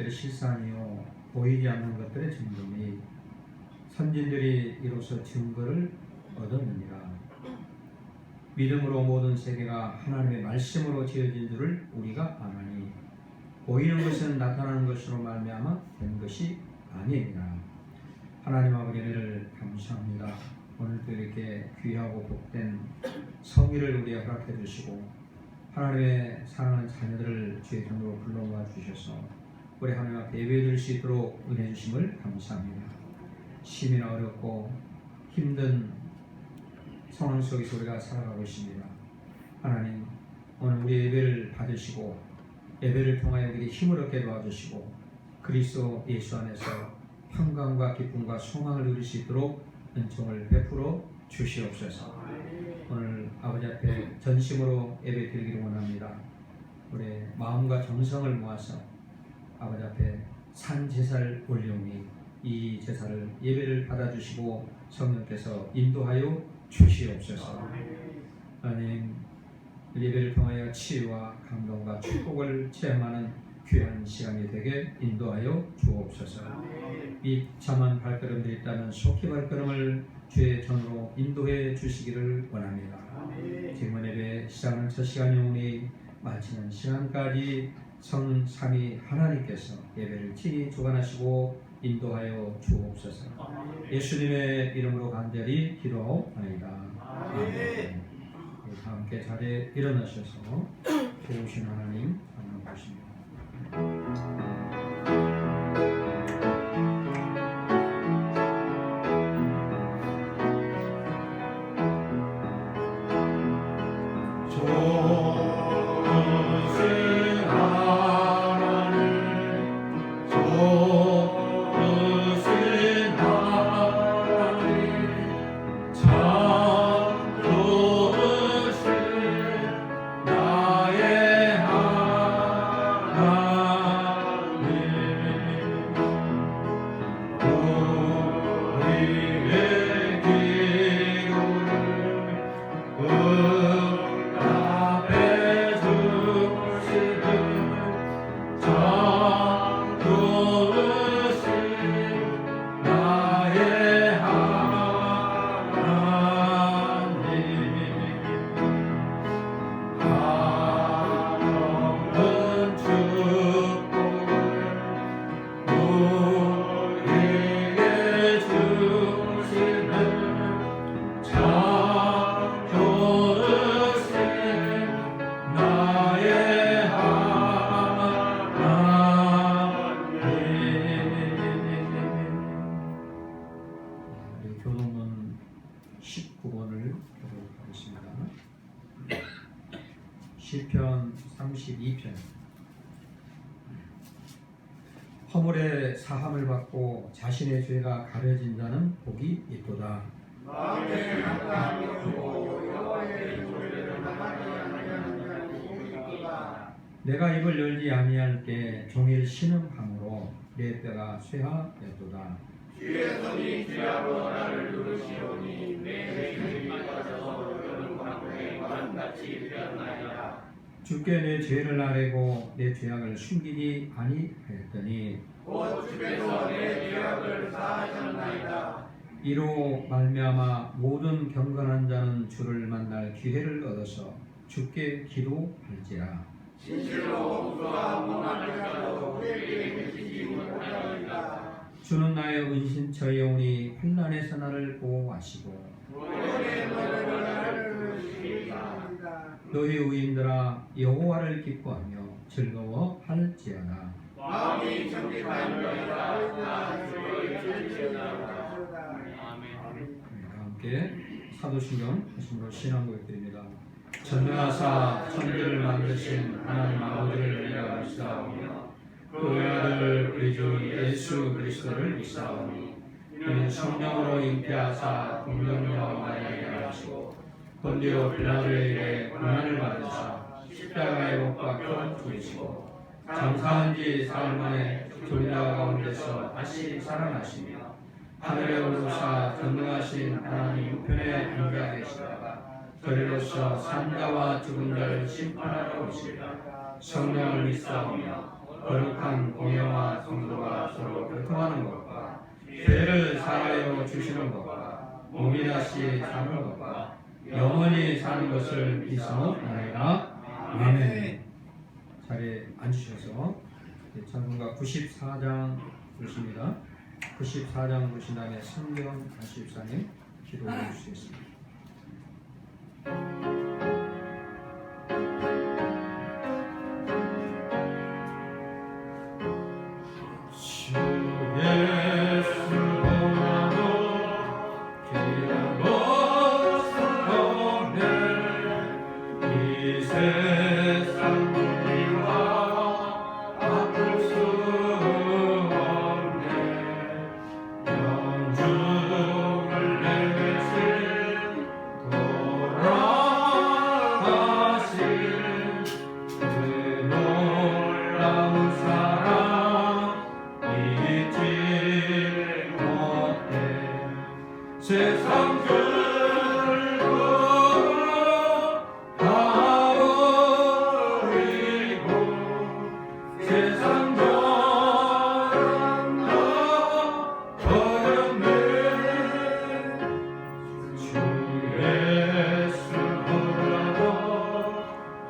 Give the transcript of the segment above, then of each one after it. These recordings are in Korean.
것들이 실상이요 보이지 않는 것들의 증거니 선진들이 이로써 증거를 얻었느니라. 믿음으로 모든 세계가 하나님의 말씀으로 지어진 줄을 우리가 아나니 보이는 것은 나타나는 것으로 말미암아 된 것이 아니니라. 하나님 아버지 은혜를 감사합니다. 오늘도 이렇게 귀하고 복된 성의를 우리에게 허락해 주시고 하나님의 사랑하는 자녀들을 주의 전으로 불러 모아 주셔서 우리 하나님 앞에 예배드릴 수 있도록 은혜 주심을 감사합니다. 심이나 어렵고 힘든 상황 속에서 우리가 살아가고 있습니다. 하나님 오늘 우리 예배를 받으시고 예배를 통하여 우리에게 힘을 얻게 도와주시고 그리스도 예수 안에서 평강과 기쁨과 소망을 누릴 수 있도록 은총을 베풀어 주시옵소서. 오늘 아버지 앞에 전심으로 예배 드리기를 원합니다. 우리의 마음과 정성을 모아서 아버지 앞에 산 제사를 올려오니 이 제사를 예배를 받아주시고 성령께서 인도하여 주시옵소서. 하나님 예배를 통하여 치유와 감동과 축복을 체험하는 귀한 시간이 되게 인도하여 주옵소서. 이 참한 발걸음들이 있다면 속히 발걸음을 주의 전으로 인도해 주시기를 원합니다. 지금 예배 시작하는 첫 시간이 오니 마치는 시간까지 성삼위 하나님께서 예배를 친히 주관하시고 인도하여 주옵소서. 예수님의 이름으로 간절히 기도하옵나이다. 아멘. 함께 자리에 일어나셔서 좋으신 하나님 만나보십니다. 교동문 19번을 보도록 하겠습니다. 시편 32편. 허물의 사함을 받고 자신의 죄가 가려진 자는 복이 있도다. 마음에 항상 여호와의 노래를 나가지 아니하는 자는 복이 있도다. 내가 입을 열지 아니할 때 종일 신음함으로 내 뼈가 쇠하였도다. 주의 손이 주야로 나를 누르시오니 내 죄를 빠져서 여름 광풍에 바람같이 되었나이다. 주께 내 죄를 아뢰고 내 죄악을 숨기지 아니하였더니 곧 주께서 내 죄악을 사하셨나이다. 이로 말미암아 모든 경건한 자는 주를 만날 기회를 얻어서 주께 기도할지라. 진실로 홍수와 무난한 자도 우리에게 미치지 못하리이다. 주는 나의 은신처에 오니 환난에서 나를 보호하시고 구원의 노래로 나를 부르시리이다. 너희 의인들아 여호와를 기뻐하며 즐거워할지어다. 마음이 정직하니라 나 주의 진실이다. 함께 사도신경 하심으로 신앙 고백드립니다. 전능하사 천지를 만드신 하나님 아버지를 내가 믿사오며 그 아들 우리 주 예수 그리스도를 믿사오니 이는 성령으로 잉태하사 동정녀 마리아에게 하시고 본디오 빌라도에게 고난을 받으사 십자가에 못 박혀 죽으시고 장사한 지 사흘 만에 죽은 자 가운데서 다시 살아나시며 하늘에 오르사 전능하신 하나님 우편에 앉아 계시다가 저리로서 산자와 죽은 자를 심판하러 오시리라. 성령을 믿사오며 거룩한 공예와 성도가 서로 교통하는 것과 죄를 사하여 주시는 것과 몸이 다시 사는 것과 영원히 사는 것을 믿사옵나이다. 아멘. 자리에 앉으셔서 찬송가 94장 보십니다. 94장 보신 다음에 성경 84님 기도해 주시겠습니다. 세상 끌고 가버리고 세상 버렸네. 주 예수보다도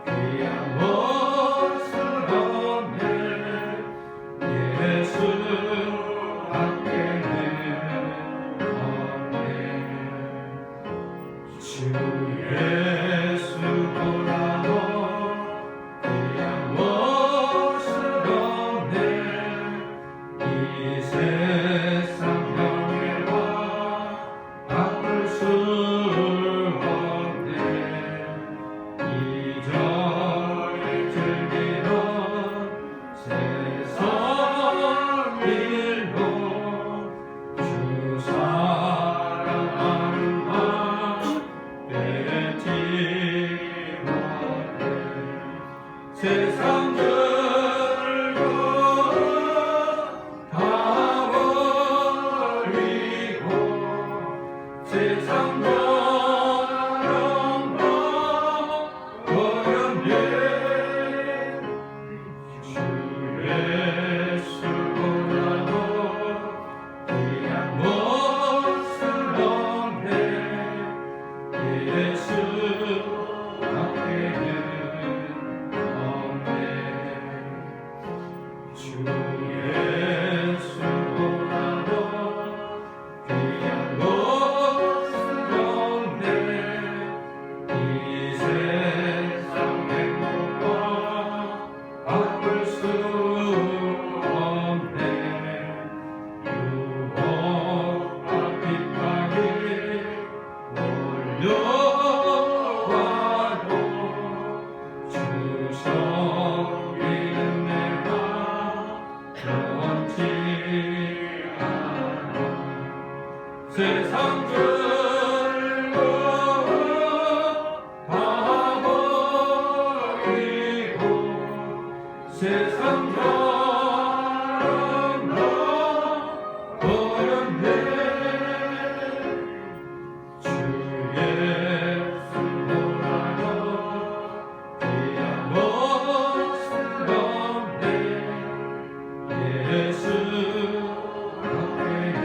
귀한 것스럽네. 예수 밖에는 주 예수보다도 귀한 것스럽네. 이 세상 명예와 바꿀 수 없네. 이전에 즐기던 세상 일로 주 사랑하는 맘 뺏지 못해. 세상 들고 가버리고 세상 버렸네. 주 예수보다도 귀한 것스럽네. 예수 밖에는 없네. 주 예수보다도 귀한 것스럽네. 이 세상 행복과 바꿀 수 없네. 유혹과 핍박이 올려와도 주 섬기는 내가 변치 않아. 세상 들고 가버리고 세상 버렸네. 주 예수보다도 귀한 것스럽네. 예수 밖에는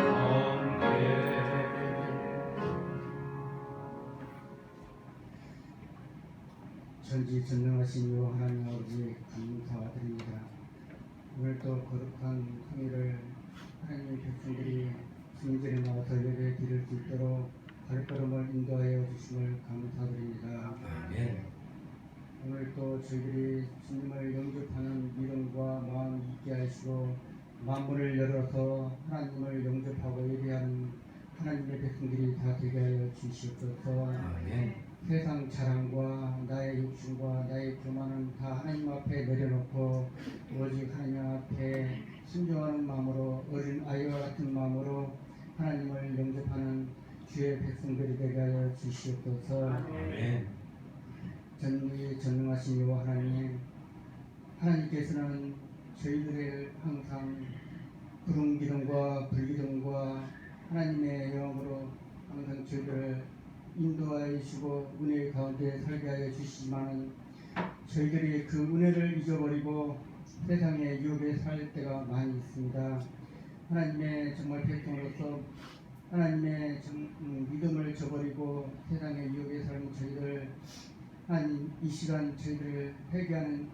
없네. 전지전능하신 여 하나님 아버지 감사드립니다. 오늘도 거룩한 성일을 하나님의 백성들이 성전에 나와서 예배 드릴 수 있도록 발걸음을 인도하여 주심을 감사드립니다. 아멘. 오늘도 저희들이 주님을 영접하는 믿음과 마음 있게 하시고 만문을 열어서 하나님을 영접하고 예배하는 하나님의 백성들이 다 되게 하여 주시옵소서. 아멘. 세상 자랑과 나의 욕심과 나의 교만은 다 하나님 앞에 내려놓고 오직 하나님 앞에 순종하는 마음으로 어린 아이와 같은 마음으로 하나님을 영접하는 주의 백성들이 되게 하여 주시옵소서. 아멘. 전능하신 여호와 하나님, 하나님께서는 저희들을 항상 구름 기둥과 불기둥과 하나님의 영으로 항상 저희들을 인도하여 주시고 은혜 가운데 살게 하여 주시지만 저희들이 그 은혜를 잊어버리고 세상의 유혹에 살 때가 많이 있습니다. 하나님의 정말 백성으로서 하나님의 믿음을 저버리고 세상의 유혹에 사는 저희들, 하나님 이 시간 저희들을 회개하는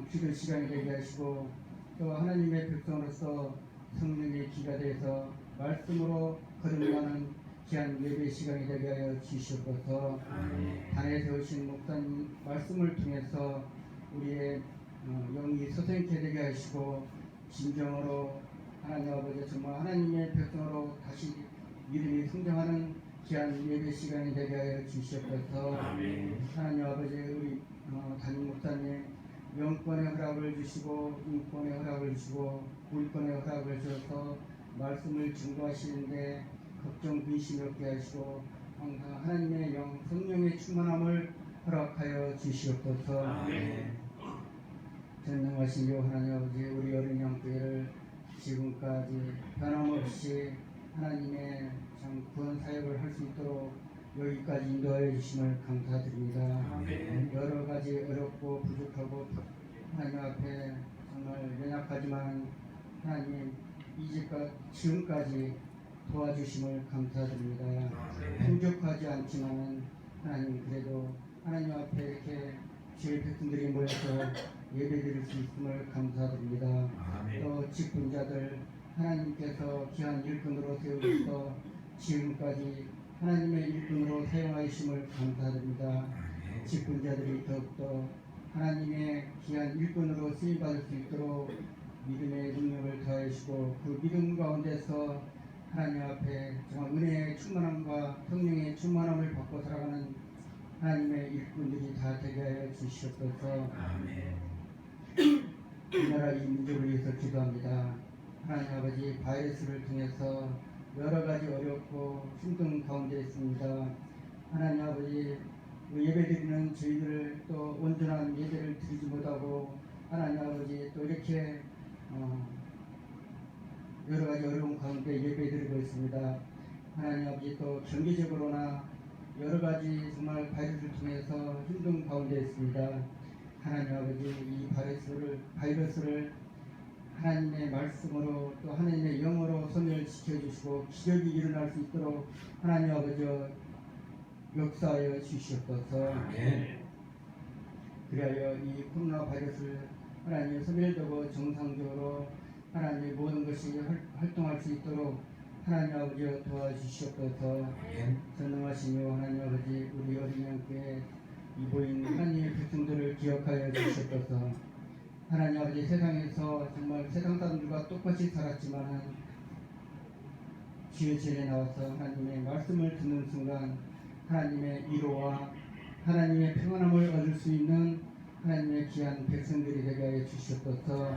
기도 시간이 되게 하시고, 또 하나님의 백성으로서 성령의 기가 돼서 말씀으로 거듭나는 귀한 예배 시간이 되게 하여 주시옵소서. 단에 세우신 목사님 말씀을 통해서 우리의 영이 서생케 되게 하시고, 진정으로 하나님 아버지 정말 하나님의 백성으로 다시 믿음이 성장하는 귀한 예배 시간이 되게 하여 주시옵소서. 하나님 아버지 우리 담임 목사님 영권의 허락을 주시고 인권의 허락을 주시고 물권의 허락을 주셔서 말씀을 증거하시는데 걱정 근심이 없게 하시고 항상 하나님의 영 성령의 충만함을 허락하여 주시옵소서. 전능하신 요 하나님 아버지 우리 어린 양교회를 지금까지 변함없이 하나님의 참 구원 사역을 할 수 있도록 여기까지 인도하여 주심을 감사드립니다. 여러 가지 어렵고 부족하고 하나님 앞에 정말 연약하지만 하나님 지금까지 도와주심을 감사드립니다. 풍족하지 않지만 하나님 그래도 하나님 앞에 이렇게 주의 백성들이 모여서 예배드릴 수 있음을 감사드립니다. 또 직분자들 하나님께서 귀한 일꾼으로 세우셔서 지금까지 하나님의 일꾼으로 사용하심을 감사드립니다. 직분자들이 더욱더 하나님의 귀한 일꾼으로 쓰임받을 수 있도록 믿음의 능력을 더하시고 그 믿음 가운데서 하나님 앞에 정말 은혜의 충만함과 성령의 충만함을 받고 살아가는 하나님의 일꾼들이 다 되게 하여 주시옵소서. 이 나라 이 민족을 위해서 기도합니다. 하나님 아버지 바이러스를 통해서 여러 가지 어렵고 힘든 가운데 있습니다. 하나님 아버지 예배드리는 저희들을 또 온전한 예배를 드리지 못하고 하나님 아버지 또 이렇게 여러 가지 어려운 가운데 예배드리고 있습니다. 하나님 아버지 또 경제적으로나 여러 가지 정말 바이러스를 통해서 힘든 가운데 있습니다. 하나님 아버지 이 바이러스를 하나님의 말씀으로 또 하나님의 영으로 소멸시켜 주시고 기적이 일어날 수 있도록 하나님 아버지 역사하여 주시옵소서. 그리하여 이 코로나 바이러스를 하나님 소멸되고 정상적으로 하나님의 모든 것이 활동할 수 있도록 하나님 아버지 도와주시옵소서. 전능하시며 하나님 아버지 우리 어린 양께 이보인 하나님의 백성들을 기억하여 주시옵소서. 하나님 아버지 세상에서 정말 세상 사람들과 똑같이 살았지만 주의 전에 나와서 하나님의 말씀을 듣는 순간 하나님의 위로와 하나님의 평안함을 얻을 수 있는 하나님의 귀한 백성들이 되게 하여 주시옵소서.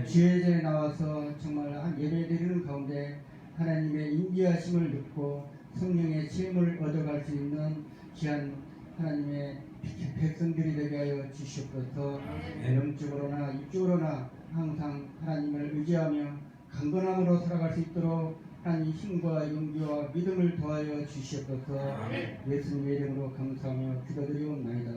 주의 전에 나와서 정말 예배 드리는 가운데 하나님의 인지하심을 듣고 성령의 체험을 얻어갈 수 있는 귀한 하나님의 백성들이 되게 하여 주시옵소서. 영적으로나 육적으로나 항상 하나님을 의지하며 강건함으로 살아갈 수 있도록 하나님 힘과 용기와 믿음을 더하여 주시옵소서. 예수님의 이름으로 감사하며 기도드리옵나이다.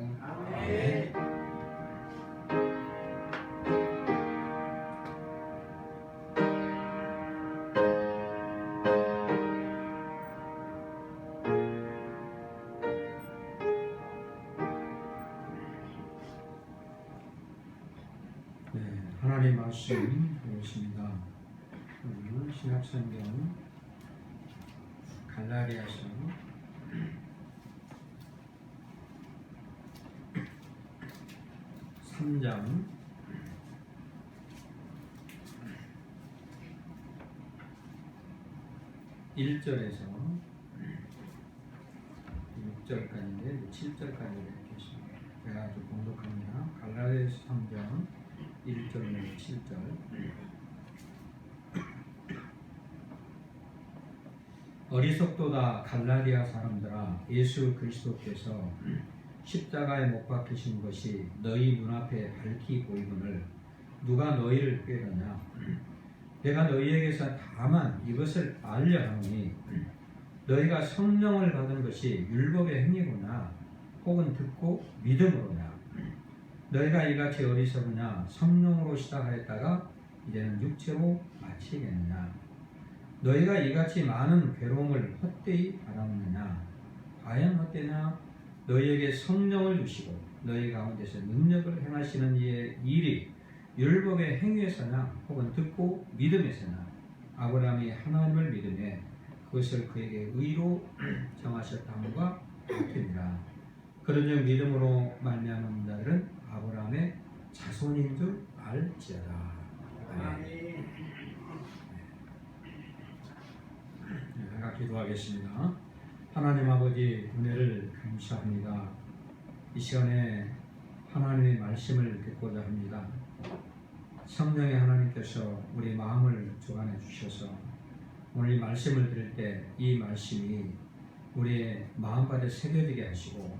하나님 말씀 보겠습니다. 오늘 신약성경 갈라디아서 3장 1절에서 6절까지인데 7절까지 이렇게 있습니다. 제가 아주 공독합니다. 갈라디아서 3장 1절에서 7절. 어리석도다 갈라디아 사람들아, 예수 그리스도께서 십자가에 못 박히신 것이 너희 눈앞에 밝히 보이거늘 누가 너희를 꾀더냐? 내가 너희에게서 다만 이것을 알려 하노니 너희가 성령을 받은 것이 율법의 행위구나 혹은 듣고 믿음으로냐? 너희가 이같이 어리석으냐 성령으로 시작하였다가 이제는 육체로 마치겠느냐 너희가 이같이 많은 괴로움을 헛되이 받았느냐 과연 헛되냐 너희에게 성령을 주시고 너희 가운데서 능력을 행하시는 이의 일이 율법의 행위에서나 혹은 듣고 믿음에서나 아브라함이 하나님을 믿음에 그것을 그에게 의로 정하셨다함과 같으니라. 그런즉 믿음으로 말미암은 자들은 아브라함의 자손인 줄 알지어다. 아멘. 제가 기도하겠습니다. 하나님 아버지 은혜를 감사합니다. 이 시간에 하나님의 말씀을 듣고자 합니다. 성령의 하나님께서 우리 마음을 주관해 주셔서 오늘 이 말씀을 들을 때 이 말씀이 우리의 마음밭에 새겨지게 하시고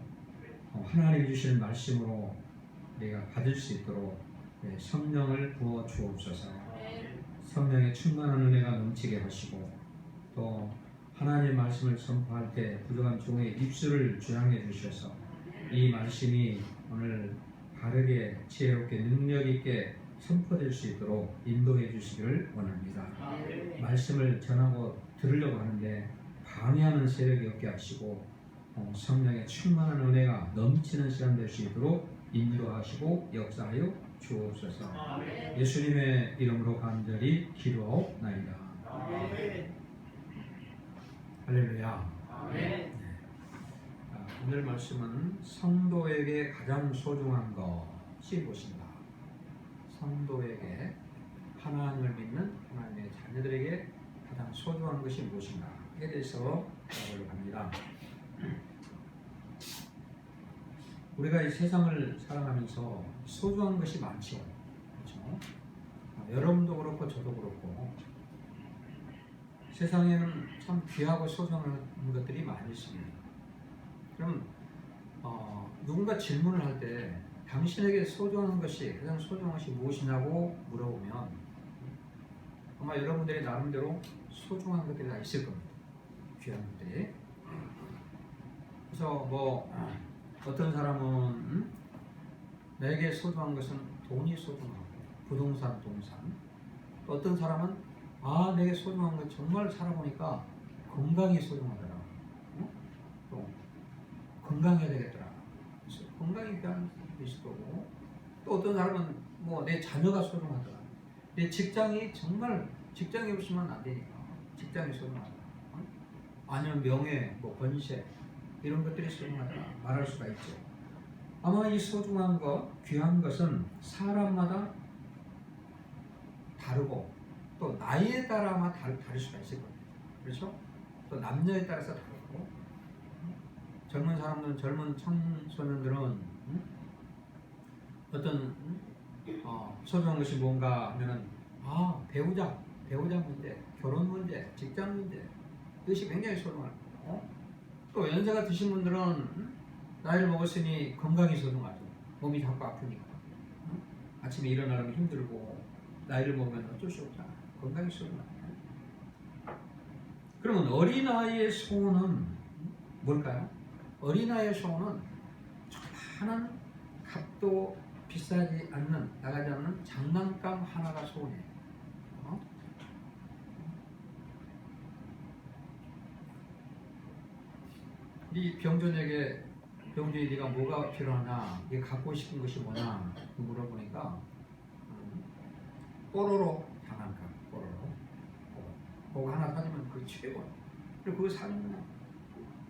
하나님이 주시는 말씀으로 우리가 받을 수 있도록 성령을 부어 주옵소서. 성령의 충만한 은혜가 넘치게 하시고 또 하나님의 말씀을 선포할 때 부족한 종의 입술을 주양해 주셔서 이 말씀이 오늘 바르게 지혜롭게 능력 있게 선포될 수 있도록 인도해 주시기를 원합니다. 말씀을 전하고 들으려고 하는데 방해하는 세력이 없게 하시고 성령의 충만한 은혜가 넘치는 시간 될 수 있도록 인도하시고 역사하여 주옵소서. 예수님의 이름으로 간절히 기도하옵나이다. 할렐루야. 오늘 말씀은 성도에게 가장 소중한 것이 무엇인가? 성도에게 하나님을 믿는 하나님의 자녀들에게 가장 소중한 것이 무엇인가? 에 대해서 알아보려고 합니다. 우리가 이 세상을 살아가면서 소중한 것이 많죠. 그렇죠? 여러분도 그렇고 저도 그렇고 세상에는 참 귀하고 소중한 것들이 많이 있습니다. 그럼 누군가 질문을 할 때 당신에게 소중한 것이 가장 소중한 것이 무엇이냐고 물어보면 아마 여러분들이 나름대로 소중한 것들이 다 있을 겁니다. 귀한 것들이. 그래서 뭐 어떤 사람은 내게 소중한 것은 돈이 소중하고 부동산, 동산. 또 어떤 사람은 내게 소중한 것 정말 살아보니까 건강이 소중하더라. 또 건강해야 되겠더라. 그래서 건강이 귀한 것이 있을 거고 또 어떤 사람은 뭐 내 자녀가 소중하더라. 내 직장이 정말 직장이 없으면 안 되니까 직장이 소중하더라. 아니면 명예, 뭐 번세 이런 것들이 소중하더라 말할 수가 있죠. 아마 이 소중한 것, 귀한 것은 사람마다 다르고 또 나이에 따라 아마 다를 수가 있을 겁니다. 그렇죠? 또 남녀에 따라서 다르고 젊은 사람들은 젊은 청소년들은 어떤 소중한 것이 뭔가 하면은 배우자 문제, 결혼 문제, 직장 문제 이것이 굉장히 소중할 거고 또 연세가 드신 분들은 나이를 먹었으니 건강이 소중하죠. 몸이 자꾸 아프니까 아침에 일어나려면 힘들고 나이를 먹으면 어쩔 수 없잖아. 건강이 소중하죠. 그러면 어린아이의 소원은 뭘까요? 어린아이의 소원은 조그마한 값도 비싸지 않는 나가지 않는 장난감 하나가 소원이에요. 이 병존에게 병존이 네가 뭐가 필요하냐, 네가 갖고 싶은 것이 뭐냐 물어보니까 뽀로로 장난감, 뽀로로 그거 하나 사주면 그게 최고야. 그리고 그거 사주면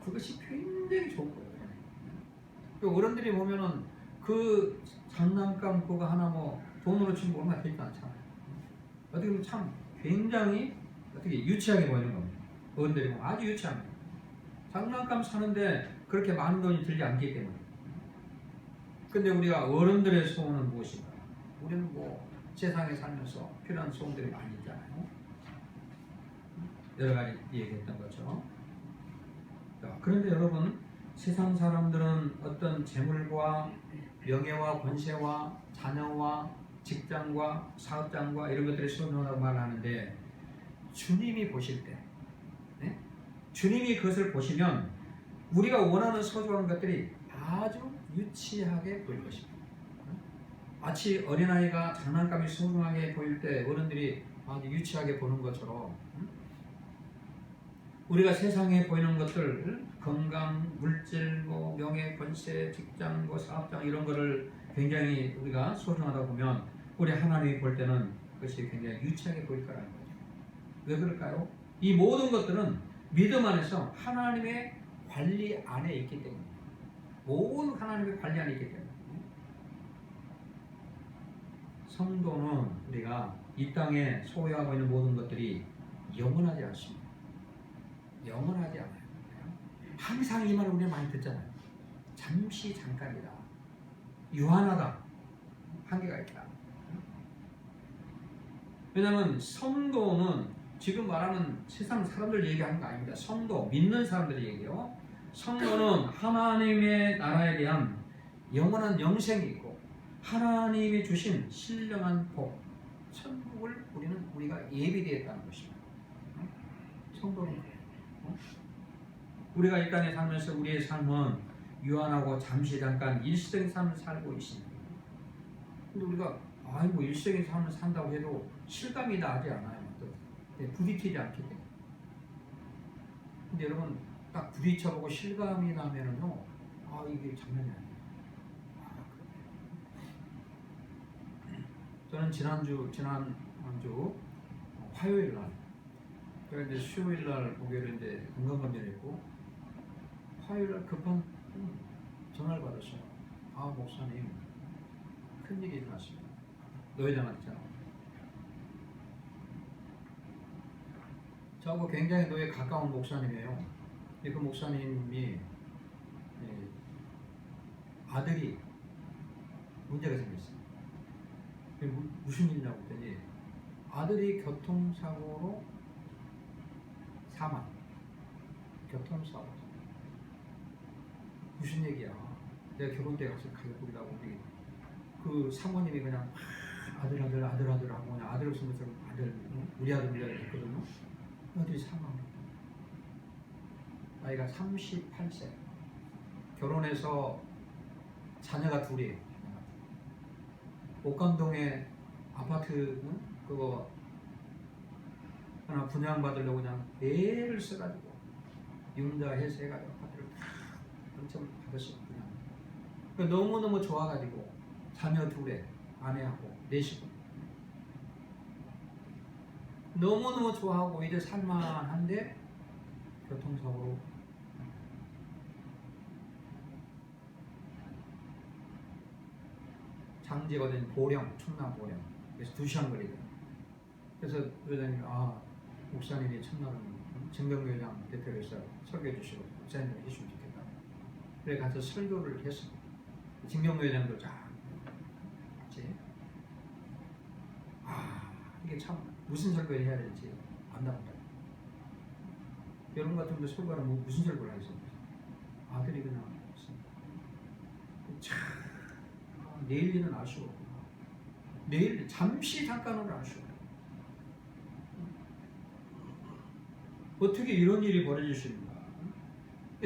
그것이 굉장히 좋은 거예요. 그 어른들이 보면은 그 장난감 그거 하나 뭐 돈으로 치면 얼마 되지 않잖아요. 어떻게 보면 참 굉장히 어떻게 유치하게 보이는 겁니다. 어른들이 보면 아주 유치합니다. 장난감 사는데 그렇게 많은 돈이 들지 않기 때문에. 근데 우리가 어른들의 소원은 무엇인가? 우리는 뭐 세상에 살면서 필요한 소원들이 많이 있잖아요. 여러 가지 얘기했던 거죠. 그런데 여러분, 세상 사람들은 어떤 재물과 명예와 권세와 자녀와 직장과 사업장과 이런 것들이 소중하다고 말하는데 주님이 보실 때 주님이 그것을 보시면 우리가 원하는 소중한 것들이 아주 유치하게 보일 것입니다. 마치 어린아이가 장난감이 소중하게 보일 때 어른들이 아주 유치하게 보는 것처럼 우리가 세상에 보이는 것들 건강, 물질, 뭐 명예, 권세, 직장, 뭐 사업장 이런 거를 굉장히 우리가 소중하다고 보면 우리 하나님이 볼 때는 그것이 굉장히 유치하게 보일 거라는 거죠. 왜 그럴까요? 이 모든 것들은 믿음 안에서 하나님의 관리 안에 있기 때문에 모든 하나님의 관리 안에 있기 때문에 성도는 우리가 이 땅에 소유하고 있는 모든 것들이 영원하지 않습니다. 영원하지 않아요. 항상 이 말을 우리가 많이 듣잖아요. 잠시 잠깐이다. 유한하다. 한계가 있다. 왜냐하면 성도는 지금 말하는 세상 사람들 얘기하는 거 아닙니다. 성도, 믿는 사람들 얘기요. 성도는 하나님의 나라에 대한 영원한 영생이 있고 하나님이 주신 신령한 복, 천국을 우리가 예비되었다는 것입니다. 성도는 그래요. 우리가 이 땅에 살면서 우리의 삶은 유한하고 잠시 잠깐 일시적인 삶을 살고 있습니다. 근데 우리가 뭐 일시적인 삶을 산다고 해도 실감이 나지 않아요. 부딪히지 않기 때문에. 근데 여러분 딱 부딪혀보고 실감이 나면은요, 이게 장난이 아니에요. 저는 지난주 화요일 날, 그래서 이제 수요일 날 목요일에 이제 건강검진을 했고, 화요일 날 급한 전화를 받았어요. 목사님, 큰일이 일어났습니다. 노회장한테. 저하고 굉장히 노예 가까운 목사님이에요. 그 목사님이 아들이 문제가 생겼어요. 무슨 일이냐고 했더니 아들이 교통사고로 사망. 교통사고. 무슨 얘기야? 내가 결혼 때 가서 가족들이라고 그 사모님이 그냥 아들 하고 그냥 아들 없으면 우리 아들 했거든요. 아들이 사망. 나이가 38세. 결혼해서 자녀가 둘이에요. 옥감동에 아파트 그거 하나 분양받으려고 그냥 애를 써가지고 융자해서 해가지고 아파트를 다 엄청 받았어요. 그냥 너무너무 좋아가지고 자녀 둘에 아내하고 넷이고 너무너무 좋아하고 이제 살만한데 교통사고로 장지가 된 보령, 충남 보령. 그래서 2시간 거리거든요. 그래서 회장님이 목사님이 첫날은 정경교회장 대표로서 설교해 주시고 목사님을 해주시면 좋겠다. 그래 가서 설교를 했습니다. 정경교회장도 같이 이게 참 무슨 설교를 해야 될지 안다고요. 여러분 같은 데 설교하면 무슨 설교를 하겠습니까? 아들이 그냥 참 내일 일은 알 수가 없구나. 내일 잠시 잠깐은 알 수가 없구나. 어떻게 이런 일이 벌어질 수 있는가?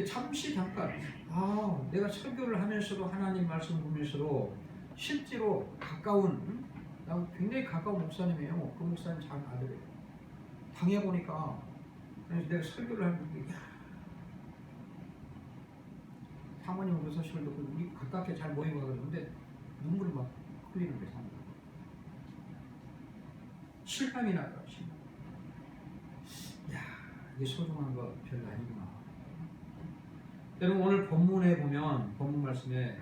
잠시 잠깐 내가 설교를 하면서도 하나님 말씀 보면서도 실제로 가까운 나 굉장히 가까운 목사님이에요. 그 목사님 잘 아들이에요. 당해보니까 그래서 내가 설교를 하는데 사모님은 그 소식을 듣고 우리 가깝게 잘 모이고 그러는데 눈물이 막 흘리는 거예요. 실감이 나요. 이게 소중한 거 별로 아니구나. 여러분 오늘 본문에 보면 본문 말씀에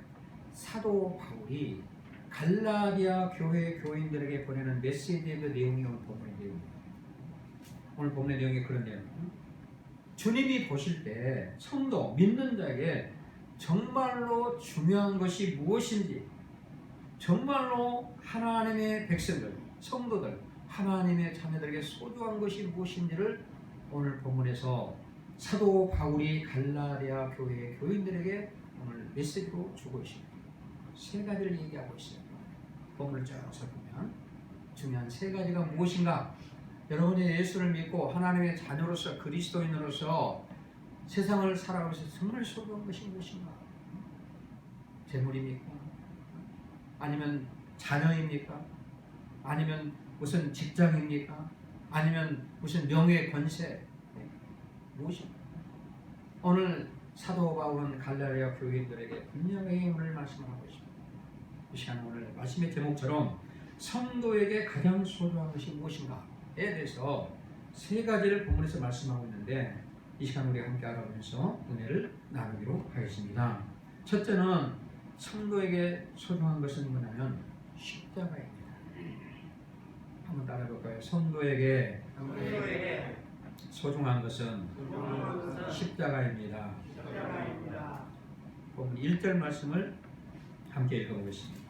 사도 바울이 갈라디아 교회 교인들에게 보내는 메시지의 그 내용이 오늘 본문의 내용입니다. 오늘 본문의 내용이 그런 내용입니다. 주님이 보실 때 성도, 믿는 자에게 정말로 중요한 것이 무엇인지, 정말로 하나님의 백성들, 성도들, 하나님의 자녀들에게 소중한 것이 무엇인지를 오늘 본문에서 사도 바울이 갈라디아 교회의 교인들에게 오늘 메시지로 주고 있습니다. 3가지를 얘기하고 있어요. 본문을 쭉 살펴보면 중요한 3가지가 무엇인가? 여러분이 예수를 믿고 하나님의 자녀로서 그리스도인으로서 세상을 살아가면서 정말 소중한 것이 무엇인가? 재물입니까? 아니면 자녀입니까? 아니면 무슨 직장입니까? 아니면 무슨 명예 권세? 무엇입니까? 오늘 사도 바울은 갈라디아 교인들에게 분명히 오늘 말씀하고 있습니다. 이 시간 오늘 말씀의 제목처럼 성도에게 가장 소중한 것이 무엇인가에 대해서 세 가지를 본문에서 말씀하고 있는데 이 시간 우리가 함께 알아보면서 은혜를 나누기로 하겠습니다. 첫째는 성도에게 소중한 것은 뭐냐면 십자가입니다. 한번 따라해볼까요? 성도에게 소중한 것은 십자가입니다. 본문 1절 말씀을 함께 읽어보겠습니다.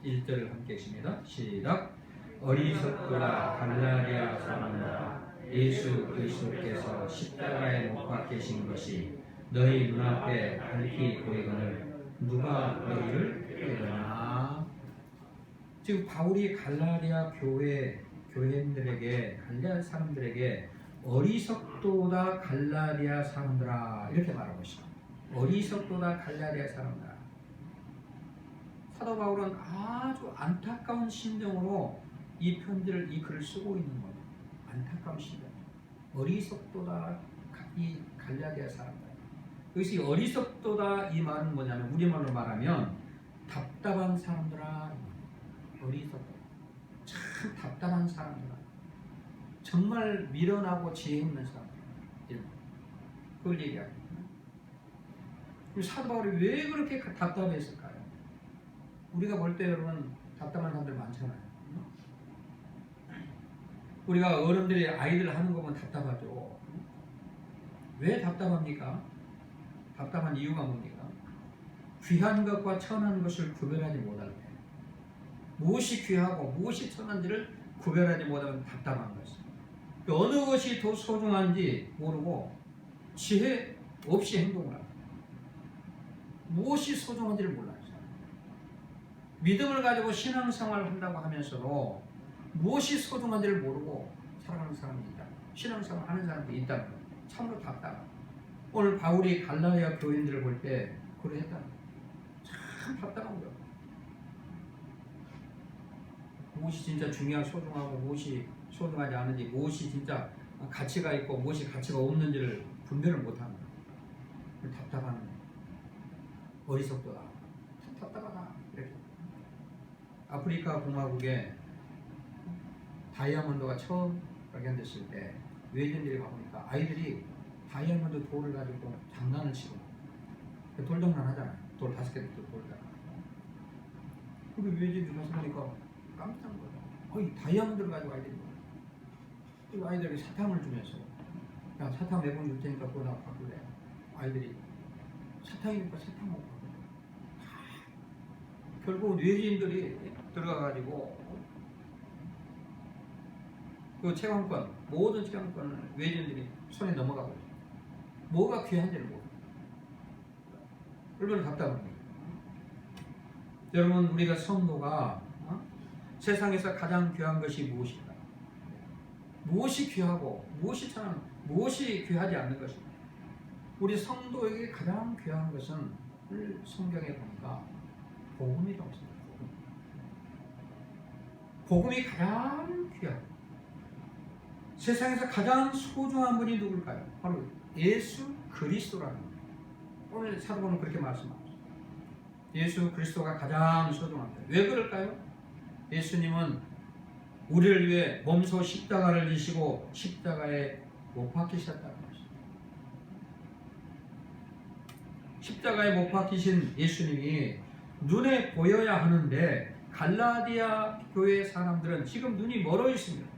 1절을 함께 읽습니다. 시작. 어리석도다 갈라디아 사람들아, 예수 그리스도께서 십자가에 못 박히신 것이 너희 눈앞에 밝히 보이거늘 누가 너희를 깨우나. 지금 바울이 갈라디아 교회인들에게, 갈라디아 사람들에게 어리석도다 갈라디아 사람들아 이렇게 말하고 있습니다. 어리석도다 갈라디아 사람들아. 사도 바울은 아주 안타까운 심정으로 이 편지를, 이 글을 쓰고 있는 거예요. 안타까운 심정. 어리석도다 이 갈라디아 사람들. 여기서 이 어리석도다 이 말은 뭐냐면 우리말로 말하면 답답한 사람들아. 어리석도다. 참 답답한 사람들아. 정말 미련하고 지혜 있는 사람들. 그걸 얘기합니다. 사도 바울이 왜 그렇게 답답했을까요? 우리가 볼 때 여러분 답답한 사람들 많잖아요. 우리가 어른들이 아이들 하는 거 보면 답답하죠. 왜 답답합니까? 답답한 이유가 뭡니까? 귀한 것과 천한 것을 구별하지 못할 때, 무엇이 귀하고 무엇이 천한지를 구별하지 못하면 답답한 것입니다. 어느 것이 더 소중한지 모르고 지혜 없이 행동을 합니다. 무엇이 소중한지를 몰라요. 믿음을 가지고 신앙생활을 한다고 하면서도 무엇이 소중한지를 모르고 살아가는 사람이 있다. 신앙생활 하는 사람이 있다는 거예요. 참으로 답답하다. 오늘 바울이 갈라디아 교인들을 볼 때 그러했다는 거예요. 참 답답한 거예요. 무엇이 진짜 중요하고 소중하고 무엇이 소중하지 않은지, 무엇이 진짜 가치가 있고 무엇이 가치가 없는지를 분별을 못하는 거예요. 답답한 어리석도다. 참 답답하다. 이렇게. 아프리카 공화국에 다이아몬드가 처음 발견됐을 때 외진들이 가보니까 아이들이 다이아몬드 돌을 가지고 장난을 치고 돌장난 하잖아요. 돌 5개 돌다가. 근데 외진들이 가서 보니까 깜짝 놀라요. 거의 다이아몬드를 가지고 아이들이 그 아이들에게 사탕을 주면서 야 사탕 4번 줄 테니까 그거 나 바꿀래. 아이들이 사탕이니까 사탕 먹고 결국 외지인들이 들어가가지고 그 채광권, 모든 채광권을 외지인들이 손에 넘어가고 있어요. 뭐가 귀한지를 모르고 얼마나 답답한 거예요. 여러분 우리가 성도가 세상에서 가장 귀한 것이 무엇인가? 무엇이 귀하고 무엇이 참 무엇이 귀하지 않는 것인가? 우리 성도에게 가장 귀한 것은 성경에 보니까 복음이라고 했습니다. 복음이 가장 귀하고 세상에서 가장 소중한 분이 누굴까요? 바로 예수 그리스도라는 거예요. 오늘 사도는 그렇게 말씀하고 있습니다. 예수 그리스도가 가장 소중합니다. 왜 그럴까요? 예수님은 우리를 위해 몸소 십자가를 지시고 십자가에 못 박히셨다는 것입니다. 십자가에 못 박히신 예수님이 눈에 보여야 하는데 갈라디아 교회 사람들은 지금 눈이 멀어 있습니다.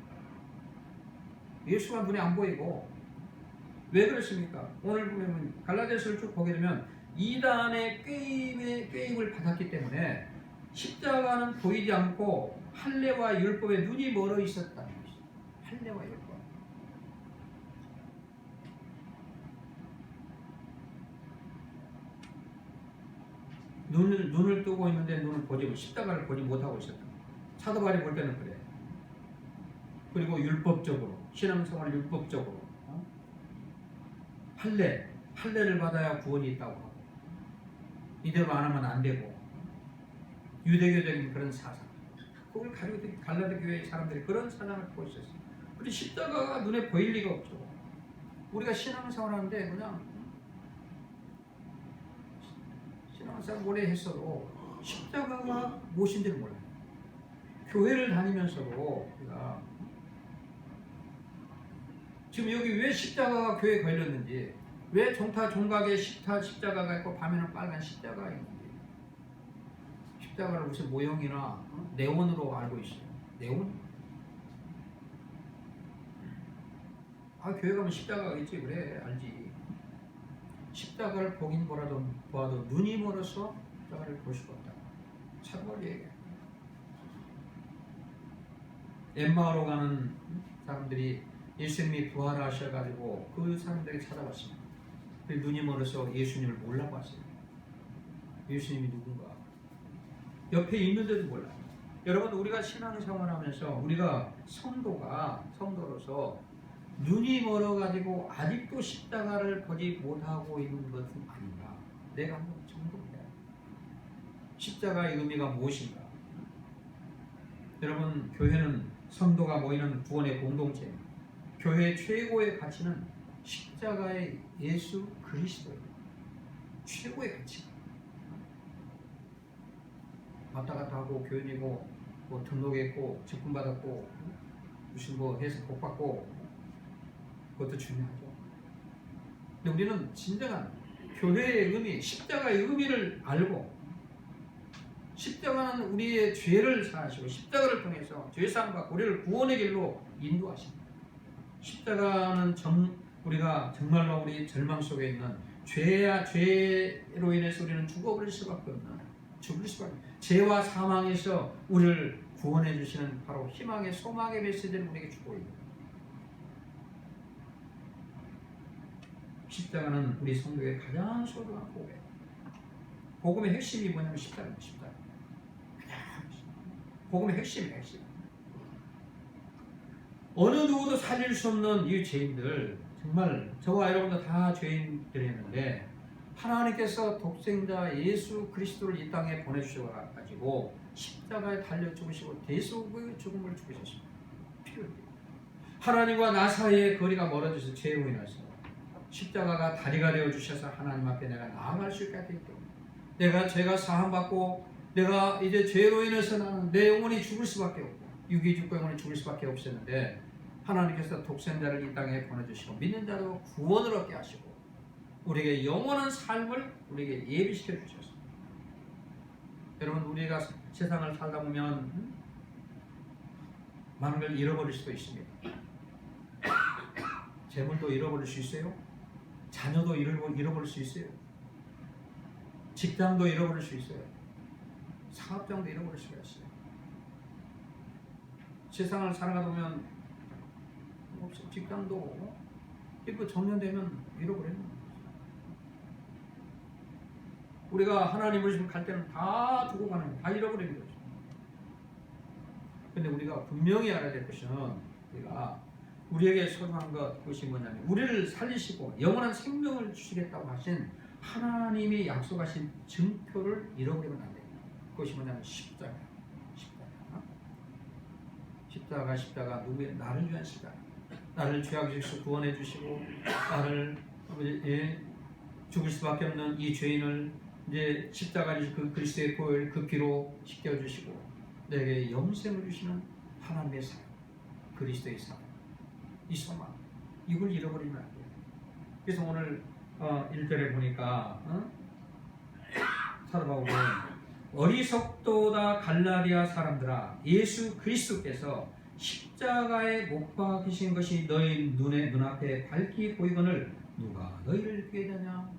예수가 눈에 안 보이고. 왜 그렇습니까? 오늘 보면 갈라디아서를 쭉 보게 되면 이단의 꾀임을 받았기 때문에 십자가는 보이지 않고 할례와 율법에 눈이 멀어 있었다는 것입니다. 할례와 율법. 눈을 뜨고 있는데 십자가를 보지 못하고 있었다. 사도 바울이 볼 때는 그래. 그리고 율법적으로, 신앙생활 율법적으로 할례를 받아야 구원이 있다고 하고 이대로 안 하면 안 되고 유대교적인 그런 사상, 그걸 가지고 갈라디 교회의 사람들이 그런 사상을 갖고 있었어요. 근데 십자가가 눈에 보일 리가 없죠. 우리가 신앙생활하는데 그냥 신앙생활 오래 했어도 십자가가 무엇인지를 몰라요. 교회를 다니면서도 우리가 지금 여기 왜 십자가가 교회에 걸렸는지, 왜 종각에 십자가가 있고 밤에는 빨간 십자가가 있는지, 십자가를 무슨 모형이나 네온으로 알고 있어요. 네온? 교회 가면 십자가가 있지. 그래, 알지. 십자가를 보긴 보아도 눈이 멀어서 십자가를 볼 수가 없다. 참걸 얘기해. 엠마오로 가는 사람들이 예수님이 부활하셔가지고 그 사람들이 찾아왔습니다. 눈이 멀어서 예수님을 몰라봤어요. 예수님이 누군가 옆에 있는데도 몰라요. 여러분, 우리가 신앙생활하면서 우리가 성도로서 눈이 멀어가지고 아직도 십자가를 보지 못하고 있는 것은 아닌가. 내가 한번 점검해야 돼. 십자가의 의미가 무엇인가. 여러분, 교회는 성도가 모이는 구원의 공동체입니다. 교회의 최고의 가치는 십자가의 예수 그리스도예요. 최고의 가치. 왔다 갔다 하고 교인이고 뭐 등록했고 직분 받았고 무슨 뭐 해서 복 받고 그것도 중요하죠. 근데 우리는 진정한 교회의 의미, 십자가의 의미를 알고, 십자가는 우리의 죄를 사하시고 십자가를 통해서 죄사함 받고 우리를 구원의 길로 인도하십니다. 십자가는 우리가 정말로 우리 절망 속에 있는 죄로 인해서 우리는 죽어버릴 수밖에 없는, 죄와 사망에서 우리를 구원해 주시는 바로 희망의 소망의 메시지를 우리에게 주고 있습니다. 십자가는 우리 성도의 가장 소중한 복음. 복음의 핵심이 뭐냐면 십자가입니다. 십자가. 복음의 핵심. 어느 누구도 살릴 수 없는 이 죄인들, 정말 저와 여러분도 다 죄인들이었는데 하나님께서 독생자 예수 그리스도를 이 땅에 보내주셔가지고 십자가에 달려 죽으시고 대속의 죽음을 죽으셨습니다. 필요해요. 하나님과 나 사이의 거리가 멀어져서 죄로 인해서 십자가가 다리가 되어 주셔서 하나님 앞에 내가 나아갈 수 있게 되기 때문에, 내가 죄가 사함받고 내가 이제 죄로 인해서 나는 내 영혼이 죽을 수밖에 없고 육이 죽고 영혼이 죽을 수밖에 없었는데 하나님께서 독생자를 이 땅에 보내주시고 믿는 자로 구원을 얻게 하시고 우리에게 영원한 삶을 우리에게 예비시켜 주셨습니다. 여러분, 우리가 세상을 살다 보면 많은 걸 잃어버릴 수도 있습니다. 재물도 잃어버릴 수 있어요. 자녀도 잃어버릴 수 있어요. 직장도 잃어버릴 수 있어요. 사업장도 잃어버릴 수가 있어요. 세상을 살아가다 보면 직장도 정년되면 잃어버리는 거예요. 우리가 하나님을 지금 갈 때는 다 두고 가는 거예요. 다 잃어버리는 거죠. 근데 우리가 분명히 알아야 될 것은 우리에게 소중한 것이 뭐냐면 우리를 살리시고 영원한 생명을 주시겠다고 하신 하나님이 약속하신 증표를 잃어버리면 안 됩니다. 그것이 뭐냐면 십자가. 십자가 누구의? 나를 위한 십자가. 나를 죄악에서 구원해 주시고 나를 죽을 수밖에 없는 이 죄인을 이제 십자가를 그 그리스도의 보혈 그 피로 씻겨 주시고 내게 영생을 주시는 하나님의 사랑, 그리스도의 사랑, 이 소망, 이걸 잃어버리면 안 돼요. 그래서 오늘 1절에 보니까 사도 바울은 어리석도다 갈라디아 사람들아, 예수 그리스도께서 십자가에 못 박히신 것이 너희 눈앞에 밝히 보이거늘 누가 너희를 믿게 되냐?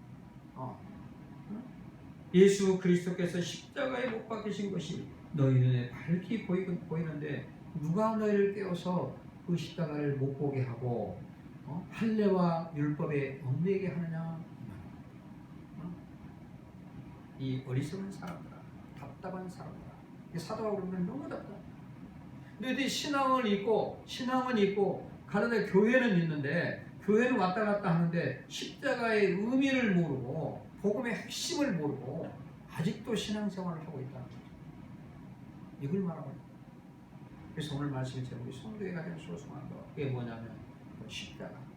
예수 그리스도께서 십자가에 못 박히신 것이 너희 눈에 밝히 보이는데 누가 너희를 깨워서 그 십자가를 못 보게 하고 할례와 율법에 얽매이게 하느냐? 이 어리석은 사람들아, 답답한 사람들아. 사도 바울은 너무 답답해. 너희들이 신앙은 있고 가는데 교회는 있는데 교회는 왔다 갔다 하는데 십자가의 의미를 모르고 복음의 핵심을 모르고 아직도 신앙생활을 하고 있다는 거죠. 이걸 말하고 있다. 그래서 오늘 말씀처럼 우리 성도에 가장 소중한 거 그게 뭐냐면 십자가예요.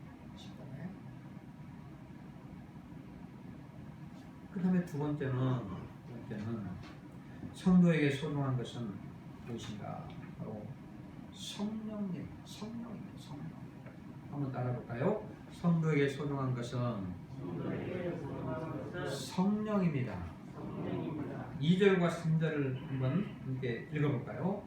그 다음에 두 번째는 성도에게 소중한 것은 무엇인가? 바로 성령입니다. 한번 따라볼까요? 성도에게 소중한 것은 성령입니다. 2절과 3절을 한번 함께 읽어볼까요?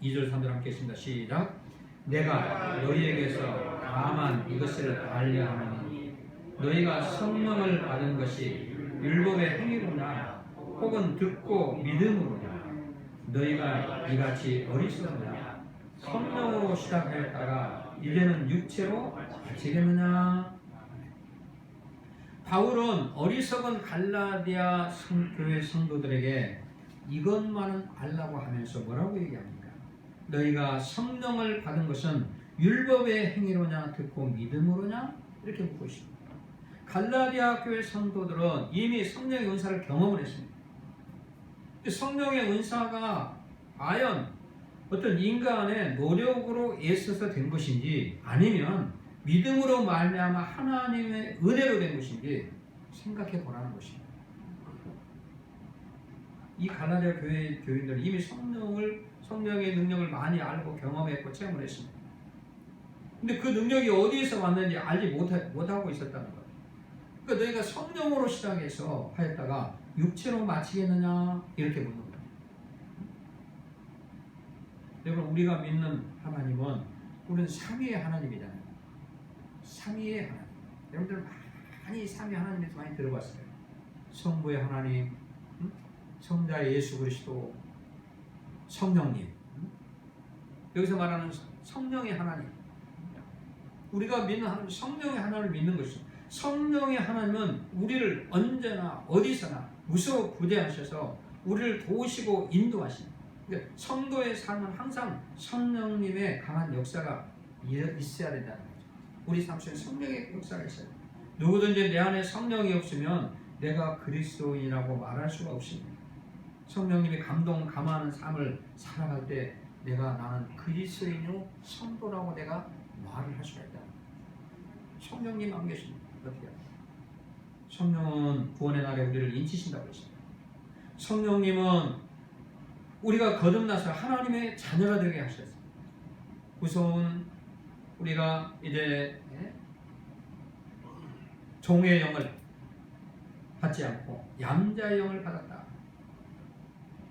2절 3절 함께 했습니다. 시작. 내가 너희에게서 다만 이것을 알려하노니 너희가 성령을 받은 것이 율법의 행위로나 혹은 듣고 믿음으로냐 너희가 이같이 어리석느냐 성령으로 시작하였다가 이제는 육체로 마치겠느냐. 바울은 어리석은 갈라디아 교회 성도들에게 이것만은 알라고 하면서 뭐라고 얘기합니까? 너희가 성령을 받은 것은 율법의 행위로냐 듣고 믿음으로냐 이렇게 묻고 있습니다. 갈라디아 교회 성도들은 이미 성령의 은사를 경험을 했습니다. 성령의 은사가 과연 어떤 인간의 노력으로 애써서 된 것인지 아니면 믿음으로 말미암아 하나님의 은혜로 된 것인지 생각해 보라는 것입니다. 이 갈라디아 교회 교인들은 이미 성령의 능력을 많이 알고 경험했고 체험을 했습니다. 근데 그 능력이 어디에서 왔는지 알지 못하고 있었다는 거예요. 그러니까 너희가 성령으로 시작해서 하였다가 육체로 마치겠느냐 이렇게 묻는 거예요. 여러분 우리가 믿는 하나님은 우리는 삼위의 하나님이잖아요. 삼위의 하나님. 여러분들 많이 삼위 하나님에서 많이 들어봤어요. 성부의 하나님, 성자의 예수 그리스도, 성령님. 여기서 말하는 성령의 하나님. 우리가 믿는 하나님, 성령의 하나님을 믿는 것이죠. 성령의 하나님은 우리를 언제나 어디서나 무소부대하셔서 우리를 도우시고 인도하십니다. 그러니까 성도의 삶은 항상 성령님의 강한 역사가 있어야 된다는 거죠. 우리 삶 속에 성령의 역사가 있어야 됩니다. 누구든지 내 안에 성령이 없으면 내가 그리스도인이라고 말할 수가 없습니다. 성령님이 감동하는 삶을 살아갈 때 나는 그리스도인이요 성도라고 내가 말을 할 수가 있다. 성령님 안 계십니다. 어떻게 해요? 성령은 구원의 날에 우리를 인치신다고 했습니다. 성령님은 우리가 거듭나서 하나님의 자녀가 되게 하셨습니다. 무서운 우리가 이제 종의 영을 받지 않고 양자의 영을 받았다.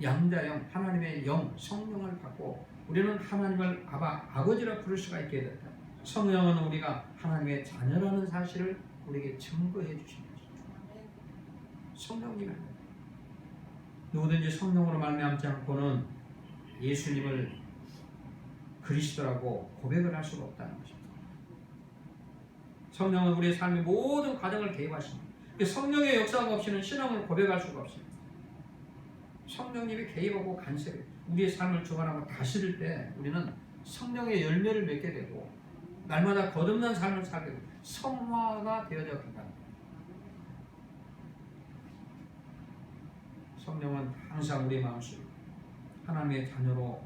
양자영, 하나님의 영, 성령을 받고 우리는 하나님을 아버지라 부를 수가 있게 됐다. 성령은 우리가 하나님의 자녀라는 사실을 우리에게 증거해 주십니다. 성령님은 누구든지 성령으로 말미암지 않고는 예수님을 그리스도라고 고백을 할 수가 없다는 것입니다. 성령은 우리의 삶의 모든 과정을 개입하십니다. 성령의 역사가 없이는 신앙을 고백할 수가 없습니다. 성령님이 개입하고 간섭해 우리의 삶을 주관하고 다스릴 때 우리는 성령의 열매를 맺게 되고 날마다 거듭난 삶을 살게 되고 성화가 되어져 간다. 성령은 항상 우리 마음속에 하나님의 자녀로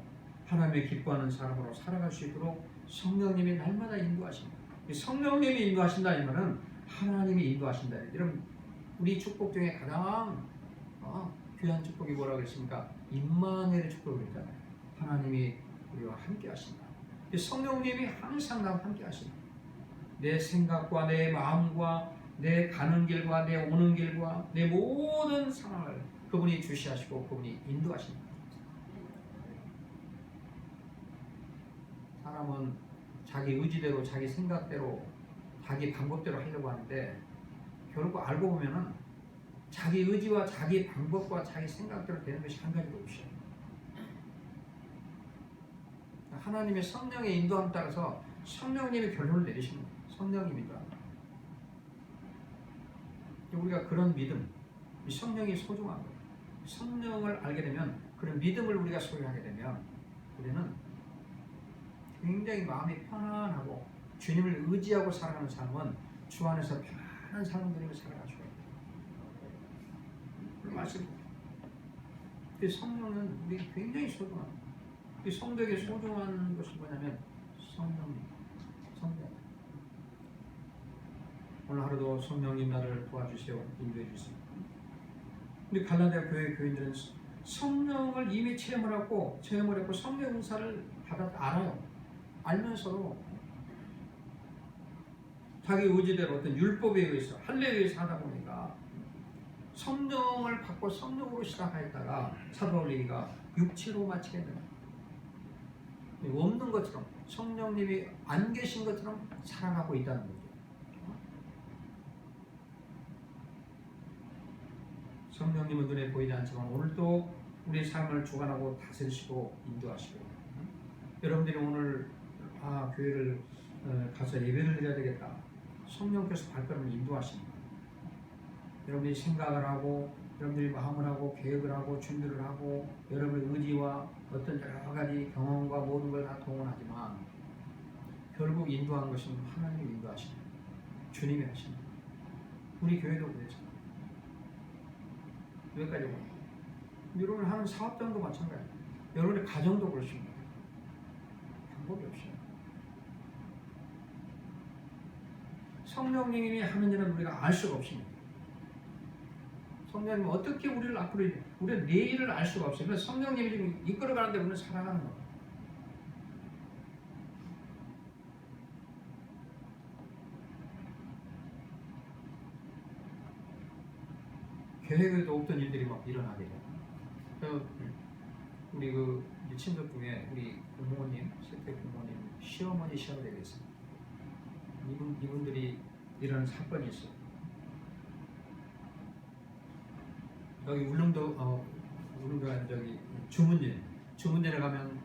하나님의 기뻐하는 사람으로 살아갈 수 있도록 성령님이 날마다 인도하십니다. 성령님이 인도하신다 이 말은 하나님이 인도하신다. 여러분 우리 축복 중에 가장 귀한 축복이 뭐라고 그랬습니까? 임마누엘의 축복을 그랬잖아요. 하나님이 우리와 함께 하신다. 성령님이 항상 나와 함께 하십니다. 내 생각과 내 마음과 내 가는 길과 내 오는 길과 내 모든 상황을 그분이 주시하시고 그분이 인도하십니다. 사람은 자기 의지대로 자기 생각대로 자기 방법대로 하려고 하는데 결국 알고 보면은 자기 의지와 자기 방법과 자기 생각대로 되는 것이 한 가지도 없어요. 하나님의 성령의 인도함 따라서 성령님이 결론을 내리십니다. 성령님이다. 우리가 그런 믿음, 이 성령이 소중한 거예요. 성령을 알게 되면 그런 믿음을 우리가 소유하게 되면 우리는 굉장히 마음이 편안하고 주님을 의지하고 살아가는 삶은 주 안에서 편안한 삶을 누리며 살아갈 수가 있다. 말씀 이 성령은 우리 굉장히 소중한, 이 성도에게 소중한 것이 뭐냐면 성령. 오늘 하루도 성령님 나를 도와주세요. 인도해 주세요. 우리 갈라디아 교회 교인들은 성령을 이미 체험을 했고 성령 은사를 알아요. 알면서도 자기 의지대로 어떤 율법에 의해서 할례에 의해서 하다 보니까 성령을 받고 성령으로 시작하였다가 사도 바울이가 육체로 마치게 됩니다. 없는 것처럼 성령님이 안 계신 것처럼 살아가고 있다는 거죠. 성령님은 눈에 보이지 않지만 오늘도 우리 삶을 주관하고 다스리시고 인도하시고, 여러분들이 오늘 교회를 가서 예배를 드려야 되겠다. 성령께서 발걸음을 인도하십니다. 여러분들이 생각을 하고 여러분들이 마음을 하고 계획을 하고 준비를 하고 여러분의 의지와 어떤 여러 가지 경험과 모든 걸 다 동원하지만 결국 인도한 것은 하나님이 인도하십니다. 주님이 하십니다. 우리 교회도 그렇죠. 여기까지 오고 여러분 하는 사업장도 마찬가지예요. 여러분의 가정도 그렇습니다. 방법이 없어요. 성령님이 하는 일은 우리가 알 수가 없습니다. 성령님은 어떻게 우리를 앞으로 우리의 내일을 알 수가 없어요. 그래서 성령님이 지금 이끌어가는데 우리는 살아가는 거예요. 계획에도 없던 일들이 막 일어나게 돼요. 우리 친척 중에 우리 부모님, 세대 부모님, 시어머니, 시아버지가 있어요. 이분들이 일어난 사건이 있어요. 여기 울릉도가 저기 주문진에 가면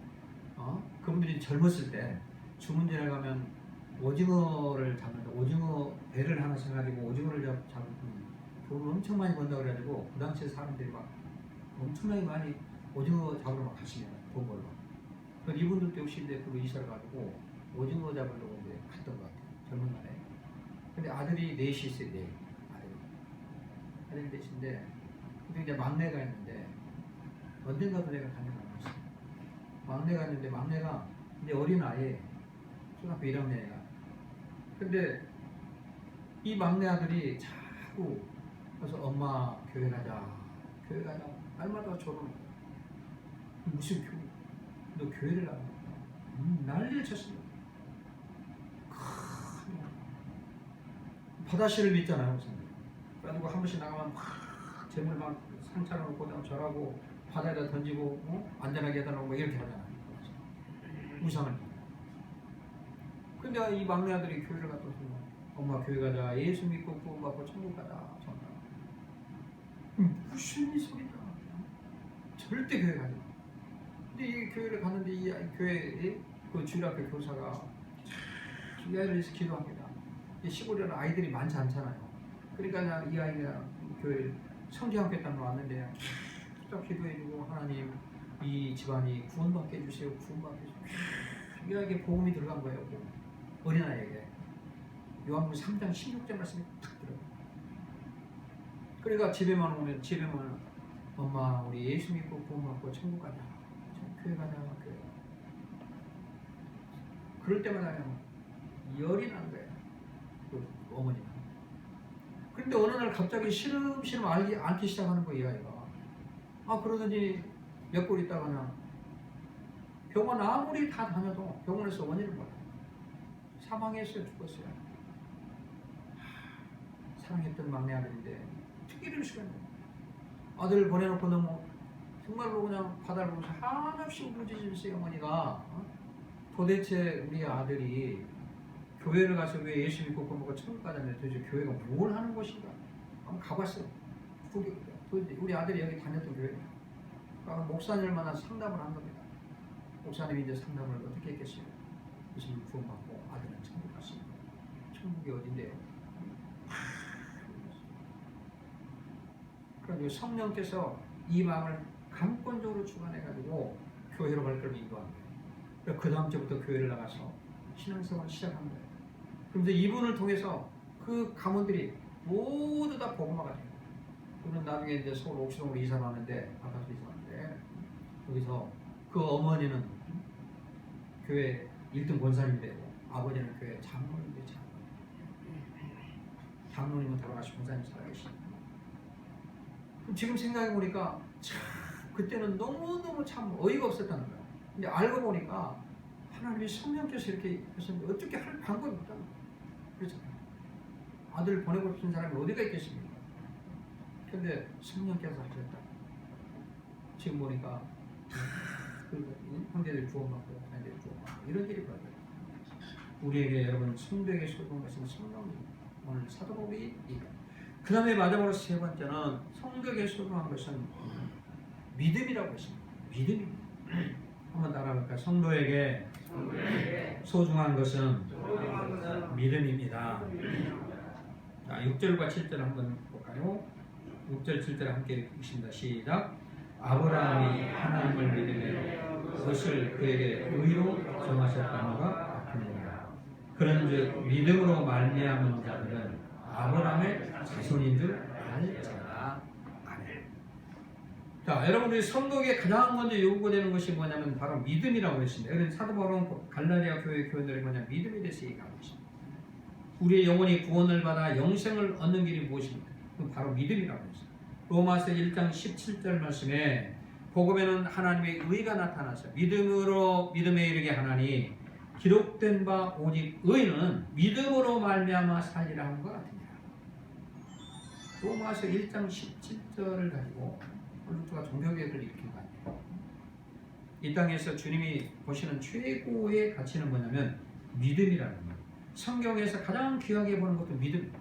그분들이 젊었을 때 주문진에 가면 오징어를 잡는다. 오징어 배를 하나 사가지고 오징어를 잡는 돈을 엄청 많이 번다고 그래가지고 그 당시에 사람들이 막 엄청나게 많이 오징어 잡으러 막 가시면 돈 벌러. 그래서 이분들도 역시 이제 그로 이사를 가지고 오징어 잡으려고 이제 갔던 것 같아요. 젊은 날에. 근데 아들이 넷이 있어요. 넷. 아들이 넷인데 근데 이제 막내가 있는데 언젠가도 내가 다녀간 거였어요. 막내가 있는데 막내가 이제 어린 아이에 초등학교 1학년이라. 근데 이 막내 아들이 자꾸 그래서 엄마 교회 가자 날마다 저러는 거야. 무슨 교회? 너 교회를 나가? 난리를 쳤습니다. 바다씨를 믿잖아요. 그래가지고 한 번씩 나가면 막 재물 막 상차려놓고 절하고 바다에다 던지고 안전하게 해달라고 이렇게 하잖아요. 우상을. 근데 이 막내 아들이 교회를 갔다 오면 엄마 교회 가자. 예수 믿고 구원받고 천국 가자. 무슨 소리야? 절대 교회 가지 마. 근데 이 교회를 갔는데 이 교회 그 주일학교 교사가 이 아이를 위해서 기도합니다. 이 시골에는 아이들이 많지 않잖아요. 그러니까 이 아이가 교회 성경학교에 왔는데 딱 기도해주고 하나님 이 집안이 구원받게 해주세요. 구원받게 해주세요. 이 아이에게 복음이 들어간 거예요. 어린아이에게. 요한복음 3장 16절 말씀이 탁 들어요. 그러니까 집에만 오면 엄마 우리 예수 믿고 구원받고 천국 가자. 교회 가자. 교회. 그럴 때마다 그냥 열이 나는 거예요. 그 어머니가. 그런데 어느 날 갑자기 시름시름 앓기 시작하는 거예요. 이 아이가. 그러더니 몇 골 있다가는 병원 아무리 다 다녀도 병원에서 원인을 몰라요. 사망했어요. 죽었어요. 사랑했던 막내 아들인데 특기를 시켰네. 아들을 보내놓고 너무 정말로 그냥 바다를 보면서 한없이 울부짖으면서 어머니가 도대체 우리 아들이 교회를 가서 왜 예수 믿고 구원받고 천국 가자면 도대체 교회가 뭘 하는 곳인가? 한번 가봤어요. 도대체 우리 아들이 여기 다녔던 교회가. 그러니까 목사님을 만나 상담을 한 겁니다. 목사님이 이제 상담을 어떻게 했겠어요? 예수 믿고 구원받고 아들은 천국 갔습니다. 천국이 어딘데요? 그러니까 성령께서 이 마음을 감권적으로 주관해가지고 교회로 발걸음 인도한 거예요. 그 다음 주부터 교회를 나가서 신앙생활을 시작한 거예요. 그런데 이분을 통해서 그 가문들이 모두 다 복음화가 돼요. 그는 나중에 이제 서울 옥시동으로 이사 왔는데 아파트 이사 왔는데 여기서 그 어머니는 교회 1등 권사님이 되고 아버지는 교회 장로님이 되고 장로님은 돌아가시고 권사님 살아계십니다. 지금 생각해보니까 참 그때는 너무너무 참 어이가 없었다는 거야. 근데 알고 보니까 하나님이 성령께서 이렇게 하셨는데 어떻게 할 방법이 없다는 거야. 그렇잖아요. 아들 보내고 싶은 사람이 어디가 있겠습니까? 근데 성령께서 하셨다. 지금 보니까 형제들이 구원받고 자녀들이 구원받고 이런 일이 벌어져요. 우리에게 여러분 성도에게 소중한 것은 성령님. 오늘 사도 바울이 그 다음에 마지막으로 세 번째는 성도에게 소중한 것은 믿음이라고 했습니다. 믿음입니다. 한번 따라할까요? 성도에게 소중한 것은 믿음입니다. 자, 6절과 7절 한번 볼까요? 6절 7절 함께 읽습니다. 시작. 아브라함이 하나님을 믿으며 그것을 그에게 의로 정하셨다는 것 같으니라. 그런즉 믿음으로 말미암은 자들은 아브라함의 자손인 줄 알지라. 아멘. 자, 여러분들이 성도에게 가장 먼저 요구되는 것이 뭐냐면 바로 믿음이라고 했습니다. 그래서 사도 바울은 갈라디아 교회 교인들이 뭐냐 믿음에 대해서 얘기하고 있습니다. 우리의 영혼이 구원을 받아 영생을 얻는 길이 무엇입니까? 그건 바로 믿음이라고 했습니다. 로마서 1장 17절 말씀에 복음에는 하나님의 의가 나타나서 믿음에 이르게 하나니 기록된 바 오직 의는 믿음으로 말미암아 살리라 한 것 같으니라. 로마서 1장 17절을 가지고 루트가 종교개혁을 일으킨 거 아니에요. 이 땅에서 주님이 보시는 최고의 가치는 뭐냐면 믿음이라는 거예요. 성경에서 가장 귀하게 보는 것도 믿음입니다.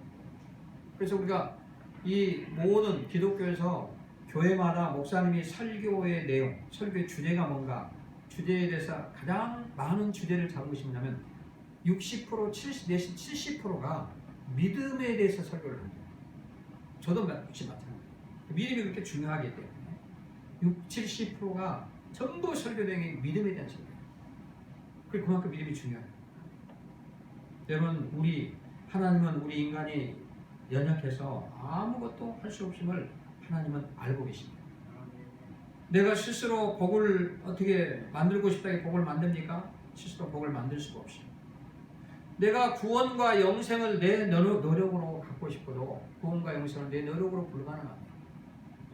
그래서 우리가 이 모든 기독교에서 교회마다 목사님이 설교의 내용, 설교의 주제가 뭔가 주제에 대해서 가장 많은 주제를 잡으신 뭐냐면 60%, 70, 내지 70%가 믿음에 대해서 설교를 합니다. 저도 역시 마찬가지예요. 믿음이 그렇게 중요하기 때문에 60, 70%가 전부 설교 내용이 믿음에 대한 설교예요. 그만큼 믿음이 중요해요. 여러분, 하나님은 우리 인간이 연약해서 아무것도 할 수 없음을 하나님은 알고 계십니다. 내가 스스로 복을 어떻게 만들고 싶다고 복을 만듭니까? 스스로 복을 만들 수가 없어요. 내가 구원과 영생을 내 노력으로 갖고 싶어도 구원과 영생을 내 노력으로 불가능합니다.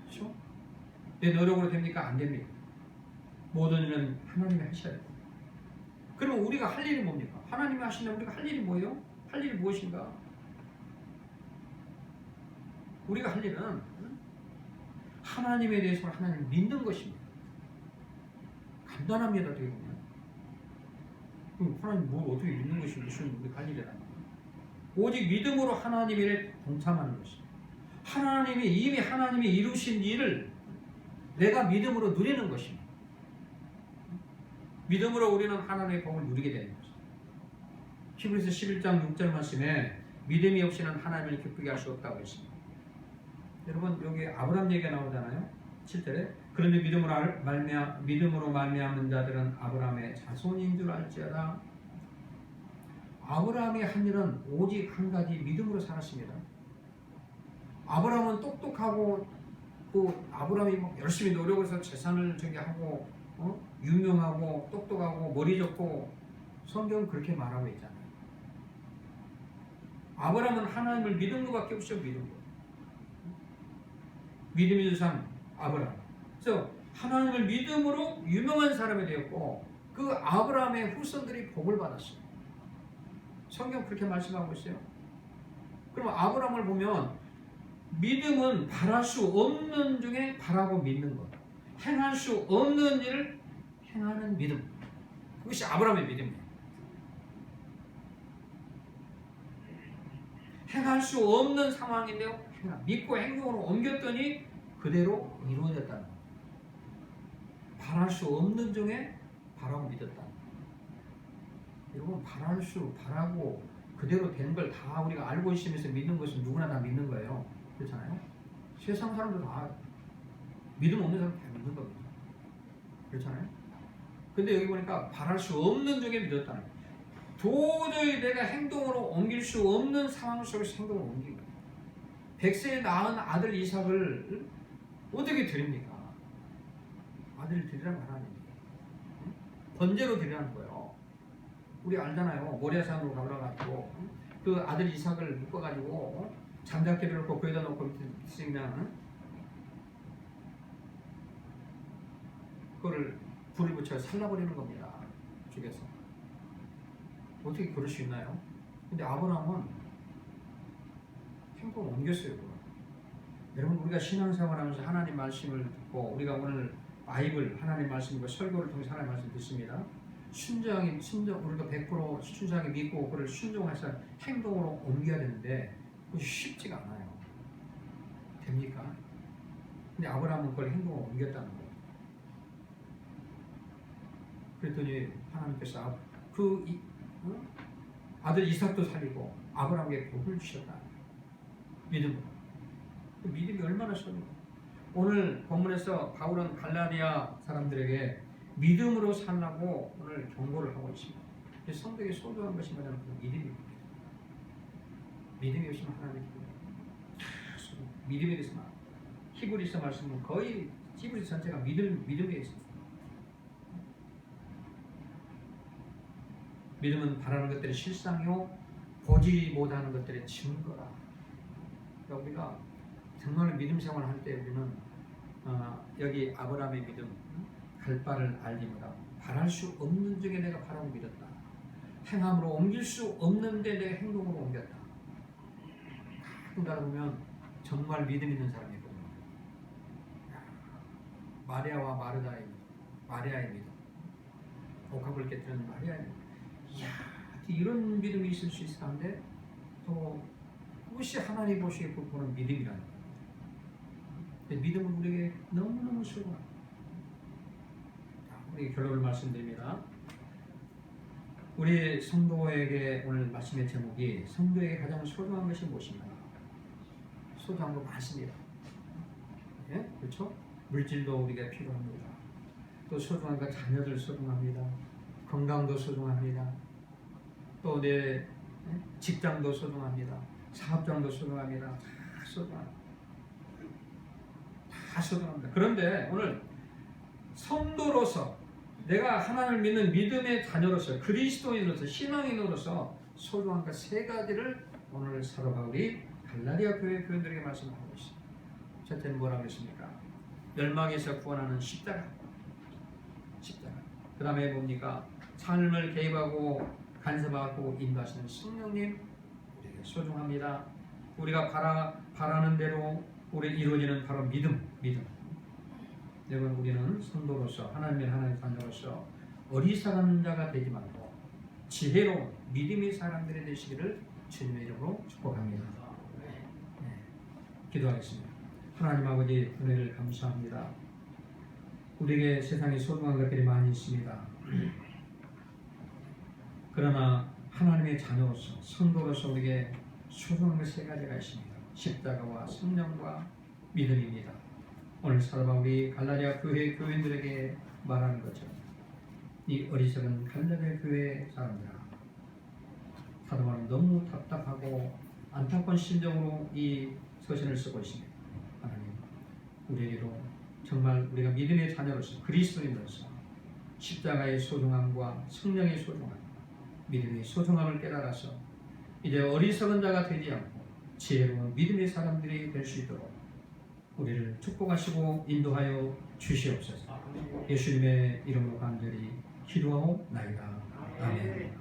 그렇죠? 내 노력으로 됩니까? 안 됩니다. 모든 일은 하나님이 하셔야 돼요. 그럼 우리가 할 일이 뭡니까? 하나님이 하시면 우리가 할 일이 뭐예요? 할 일이 무엇인가? 우리가 할 일은 하나님에 대해서 하나님을 믿는 것입니다. 간단합니다. 어떻게 보면. 하나님 뭘 어떻게 믿는 것이 무슨 우리가 할 일이라는 거예요. 오직 믿음으로 하나님을 동참하는 것입니다. 이미 하나님이 이루신 일을 내가 믿음으로 누리는 것입니다. 믿음으로 우리는 하나님의 복을 누리게 되는 것입니다. 히브리서 11장 6절 말씀에 믿음이 없이는 하나님을 기쁘게 할 수 없다고 했습니다. 여러분, 여기 아브라함 얘기가 나오잖아요. 7절에 그런데 믿음으로 말미암는 자들은 아브라함의 자손인 줄 알지어다. 아브라함이 한 일은 오직 한 가지 믿음으로 살았습니다. 아브라함은 똑똑하고 또 아브라함이 열심히 노력해서 재산을 하고 유명하고 똑똑하고 머리 좋고 성경은 그렇게 말하고 있잖아요. 아브라함은 하나님을 믿은 것밖에 없어요. 믿음의 조상 아브라함. 그래서 하나님을 믿음으로 유명한 사람이 되었고 그 아브라함의 후손들이 복을 받았어요. 성경 그렇게 말씀하고 있어요. 그럼 아브라함을 보면 믿음은 바랄 수 없는 중에 바라고 믿는 것, 행할 수 없는 일을 행하는 믿음, 그것이 아브라함의 믿음이에요. 행할 수 없는 상황인데요, 믿고 행동으로 옮겼더니 그대로 이루어졌다는 거예요. 바랄 수 없는 중에 바라고 믿었다. 여러분, 바라고 그대로 된 걸 다 우리가 알고 있으면서 믿는 것은 누구나 다 믿는 거예요. 그렇잖아요? 세상 사람들 다 믿음 없는 사람 다 믿는 겁니다. 그렇잖아요? 근데 여기 보니까 바랄 수 없는 중에 믿었다는 거예요. 도저히 내가 행동으로 옮길 수 없는 상황 속에서 행동을 옮긴 거예요. 100세에 낳은 아들 이삭을 어떻게 드립니까? 아들을 드리라는 하나님이 번제로 드리라는 거예요. 우리 알잖아요. 모리아산으로 가버려가지고 그 아들 이삭을 묶어가지고 장작개를 놓고 거기다 놓고 밑에 그냥 그거를 불을 붙여 살라버리는 겁니다. 죽여서. 어떻게 그럴 수 있나요? 근데 아브라함은 행동을 옮겼어요. 그걸. 여러분, 우리가 신앙생활하면서 하나님 말씀을 듣고 우리가 오늘 바이블 하나님 말씀과 설교를 통해서 하나님 말씀 듣습니다. 순종 우리가 100% 순수하게 믿고 그걸 순종해서 행동으로 옮겨야 되는데 그것이 쉽지가 않아요. 됩니까? 근데 아브라함은 그걸 행동으로 옮겼다는 거예요. 그랬더니 하나님께서 아들 이삭도 살리고 아브라함에게 복을 주셨다. 믿음으로. 그 믿음이 얼마나 소중해요. 오늘 본문에서 바울은 갈라디아 사람들에게 믿음으로 살라고 오늘 경고를 하고 있습니다. 성도에게 소중한 것이 뭐냐면 믿음입니다. 믿음이 없으면 하나님의 믿음에 대해서 히브리서 말씀은 거의 히브리 전체가 믿음에 있습니다. 믿음은 바라는 것들의 실상이요 보지 못하는 것들의 증거라. 우리가 정말 믿음 생활을 할 때 우리는 여기 아브라함의 믿음 갈 바를 알리노라. 바랄 수 없는 중에 내가 바라고 믿었다. 행함으로 옮길 수 없는데 내가 행동으로 옮겼다. 가끔 가보면 정말 믿음 있는 사람이거든요. 마리아와 마리아의 믿음. 복합을 깨뜨리는 마리아의 믿음. 이야, 이런 믿음이 있을 수 있었는데 또 그것이 하나님 보시기에 보는 믿음이라는 거예요. 믿음은 우리에게 너무너무 소중합니다. 우리 결론을 말씀드립니다. 우리 성도에게 오늘 말씀의 제목이 성도에게 가장 소중한 것이 무엇인가? 소중한 거 많습니다. 예? 그렇죠? 물질도 우리가 필요합니다. 또 소중한 거 자녀들 소중합니다. 건강도 소중합니다. 또 내 직장도 소중합니다. 사업장도 소중합니다. 다 소중합니다. 다 소중합니다. 그런데 오늘 성도로서 내가 하나님을 믿는 믿음의 자녀로서 그리스도인으로서 신앙인으로서 소중한 것 세 가지를 오늘 사도 바울이 갈라디아 교회 교인들에게 말씀하고 있습니다. 첫째는 뭐라고 했습니까? 멸망에서 구원하는 십자가. 그 다음에 뭡니까? 삶을 개입하고 간섭하고 인도하시는 성령님 우리에게 소중합니다. 우리가 바라는 대로 우리 이루어지는 바로 믿음. 여러분, 우리는 성도로서 하나님의 자녀로서 어리석은 자가 되지 말고 지혜로운 믿음의 사람들이 되시기를 주님의 이름으로 축복합니다. 네. 기도하겠습니다. 하나님 아버지 은혜를 감사합니다. 우리에게 세상에 소중한 것들이 많이 있습니다. 그러나 하나님의 자녀로서 성도로서 우리에게 소중한 것 세 가지가 있습니다. 십자가와 성령과 믿음입니다. 오늘 사도 바울이 갈라디아 교회 교인들에게 말하는 것처럼 이 어리석은 갈라디아 교회 사람들아, 사도 바울은 너무 답답하고 안타까운 심정으로 이 서신을 쓰고 있습니다. 하나님, 우리에게도 정말 우리가 믿음의 자녀로서 그리스도인으로서 십자가의 소중함과 성령의 소중함, 믿음의 소중함을 깨달아서 이제 어리석은 자가 되지 않고 지혜로운 믿음의 사람들이 될 수 있도록 우리를 축복하시고 인도하여 주시옵소서. 예수님의 이름으로 간절히 기도하옵나이다. 아멘.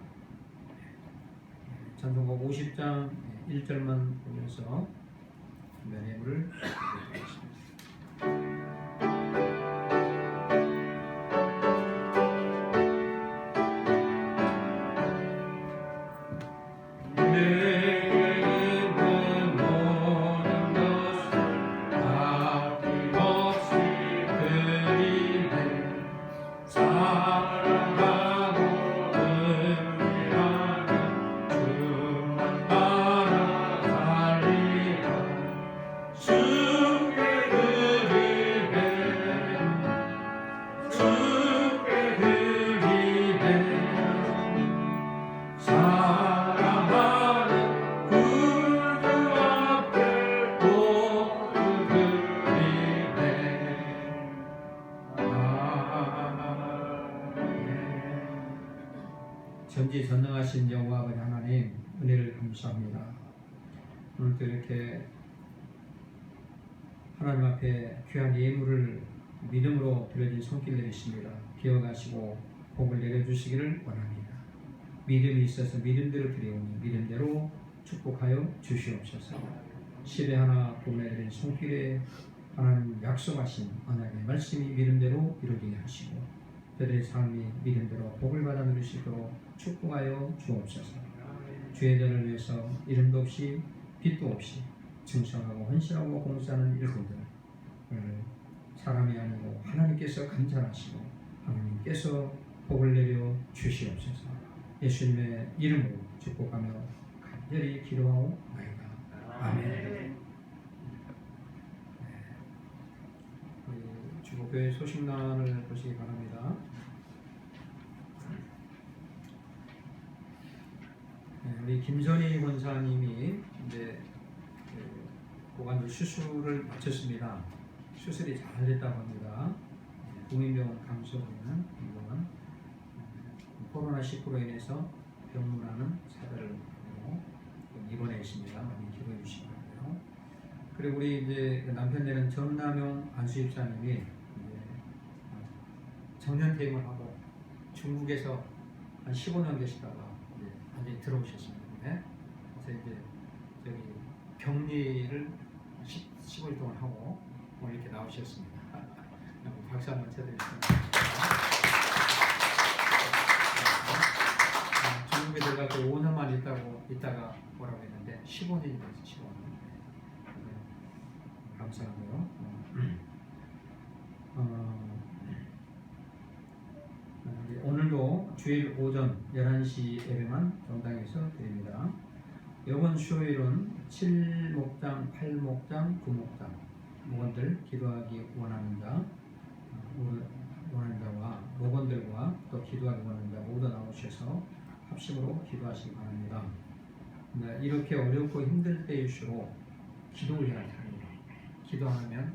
찬송곡 50장 1절만 보면서 면회물을 드리겠습니다. 주께 전지전능하신 여호와 아버지 하나님 은혜를 감사합니다. 오늘도 이렇게 하나님 앞에 귀한 예물을 믿음으로 드려진 손길들이십니다. 기억하시고 복을 내려주시기를 원합니다. 믿음이 있어서 믿음대로 드리오니 믿음대로 축복하여 주시옵소서. 시대 하나 보내드린 손길에 하나님 약속하신 언약의 말씀이 믿음대로 이루어지게 하시고 그들의 삶이 믿음대로 복을 받아 누리시도록 축복하여 주옵소서. 주의 전을 위해서 이름도 없이 빛도 없이 증성하고 헌신하고 봉사하는 일꾼들 사람이 아니고 하나님께서 감찰하시고 하나님께서 복을 내려 주시옵소서. 예수님의 이름으로 축복하며 간절히 기도하옵나이다. 아멘. 주보교회 소식란을 보시기 바랍니다. 우리 김선희 권사님이 이제 고관절 수술을 마쳤습니다. 수술이 잘 됐다고 합니다. 국민병원 강소부는 이동안 코로나19로 인해서 병문안은 사별을 하고 입원해 있습니다. 많이 기도해 주시기 바라고요. 그리고 우리 이제 남편 되는 정남용 안수집사님이 정년퇴임을 하고 중국에서 한 15년 계시다가 완전히 들어오셨습니다. 그래서 이제 저기 격리를 15일 동안 하고 오늘 이렇게 나오셨습니다. 박수 한번 쳐드리겠습니다. 중국에 들어가서 5년만 있다가 오라고 했는데 15년이 됐어요. 15년. 감사하고요. 오늘도 주일 오전 11시 예배만 정당에서 드립니다. 이번 수요일은 7목장, 8목장, 9목장 목원들 기도하기 원하는 자와 목원들과 또 기도하기 원하는 자 모두 나오셔서 합심으로 기도하시기 바랍니다. 이렇게 어렵고 힘들 때일수록 기도를 해야 합니다. 기도하면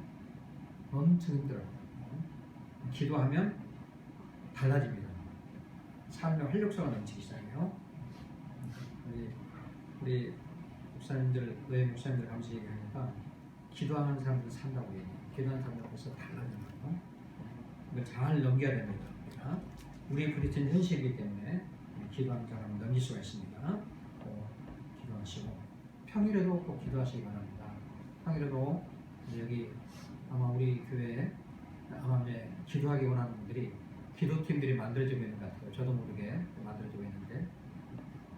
엄청 힘들어요. 기도하면 달라집니다. 삶의 활력소가 넘치기 시작해요. 우리 목사님들, 왜 목사님들 감시 얘기하니까 기도하는 사람들 산다고 얘기해요. 기도하는 사람들 벌써 달라집니다. 이걸 잘 넘겨야 됩니다. 우리 부딪힌 현실이기 때문에 기도하는 사람은 넘길 수가 있습니다. 기도하시고 평일에도 꼭 기도하시기 바랍니다. 평일에도 여기 아마 우리 교회에 아마 기도하기 원하는 분들이 기도팀들이 만들어지고 있는 것 같아요. 저도 모르게 만들어지고 있는데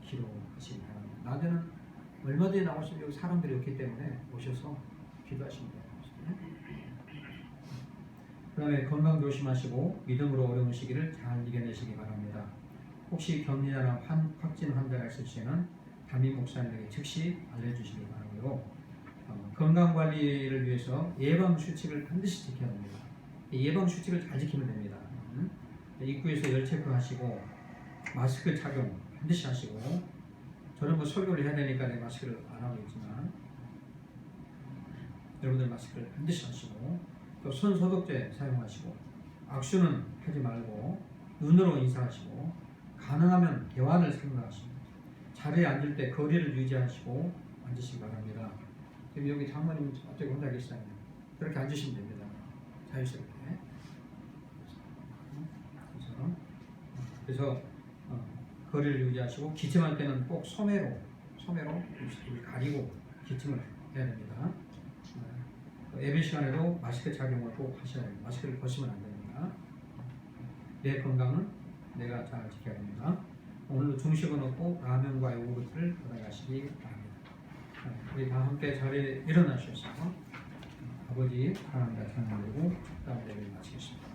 기도하시기 바랍니다. 낮에는 얼마든지 나오시면 여기 사람들이 없기 때문에 오셔서 기도하시면 돼요. 그 다음에 건강 조심하시고 믿음으로 어려운 시기를 잘 이겨내시기 바랍니다. 혹시 격리나 확진 환자가 있을 시에는 담임 목사님에게 즉시 알려주시기 바라고요. 건강관리를 위해서 예방수칙을 반드시 지켜야 됩니다. 예방수칙을 잘 지키면 됩니다. 입구에서 열 체크하시고 마스크 착용 반드시 하시고 저는 뭐 설교를 해야 되니까 마스크를 안 하고 있지만 여러분들 마스크를 반드시 하시고 또 손 소독제 사용하시고 악수는 하지 말고 눈으로 인사하시고 가능하면 대화를 생각하시고 자리에 앉을 때 거리를 유지하시고 앉으시기 바랍니다. 지금 여기 장모님 갑자기 혼자 계시잖아요. 그렇게 앉으시면 됩니다. 자유스럽게. 그래서 거리를 유지하시고 기침할 때는 꼭 소매로 입을 가리고 기침을 해야 됩니다. 예배 시간에도 마스크 착용을 꼭 하셔야 됩니다. 마스크를 벗으면 안 됩니다. 내 건강은 내가 잘 지켜야 됩니다. 오늘도 중식은 없고 라면과 요구르트를 받아가시기 바랍니다. 우리 다 함께 자리에 일어나셔서 아버지 하나님 찬양드리고 다음 예배를 마치겠습니다.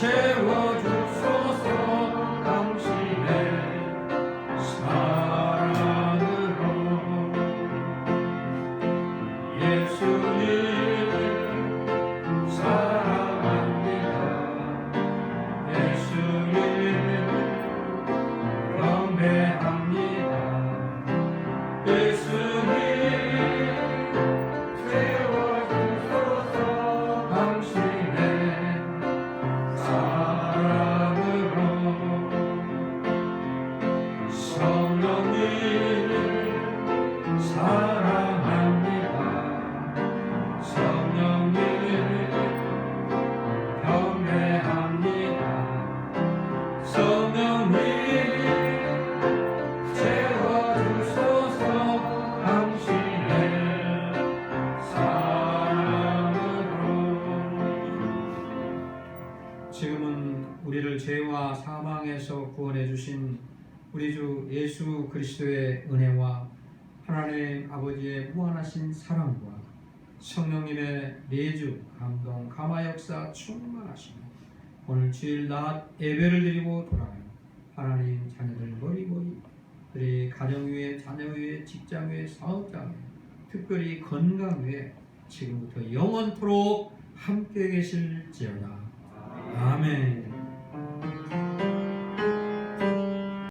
채워주소서 당신의 사랑으로 우리 주 예수 그리스도의 은혜와 하나님 아버지의 무한하신 사랑과 성령님의 내주 감동 감화 역사 충만하시며 오늘 주일 낮 예배를 드리고 돌아가는 하나님 자녀들 머리머리 그리 가정 위에 자녀 위에 직장 위에 사업장 위에 특별히 건강 위에 지금부터 영원토록 함께 계실지어다. 아멘.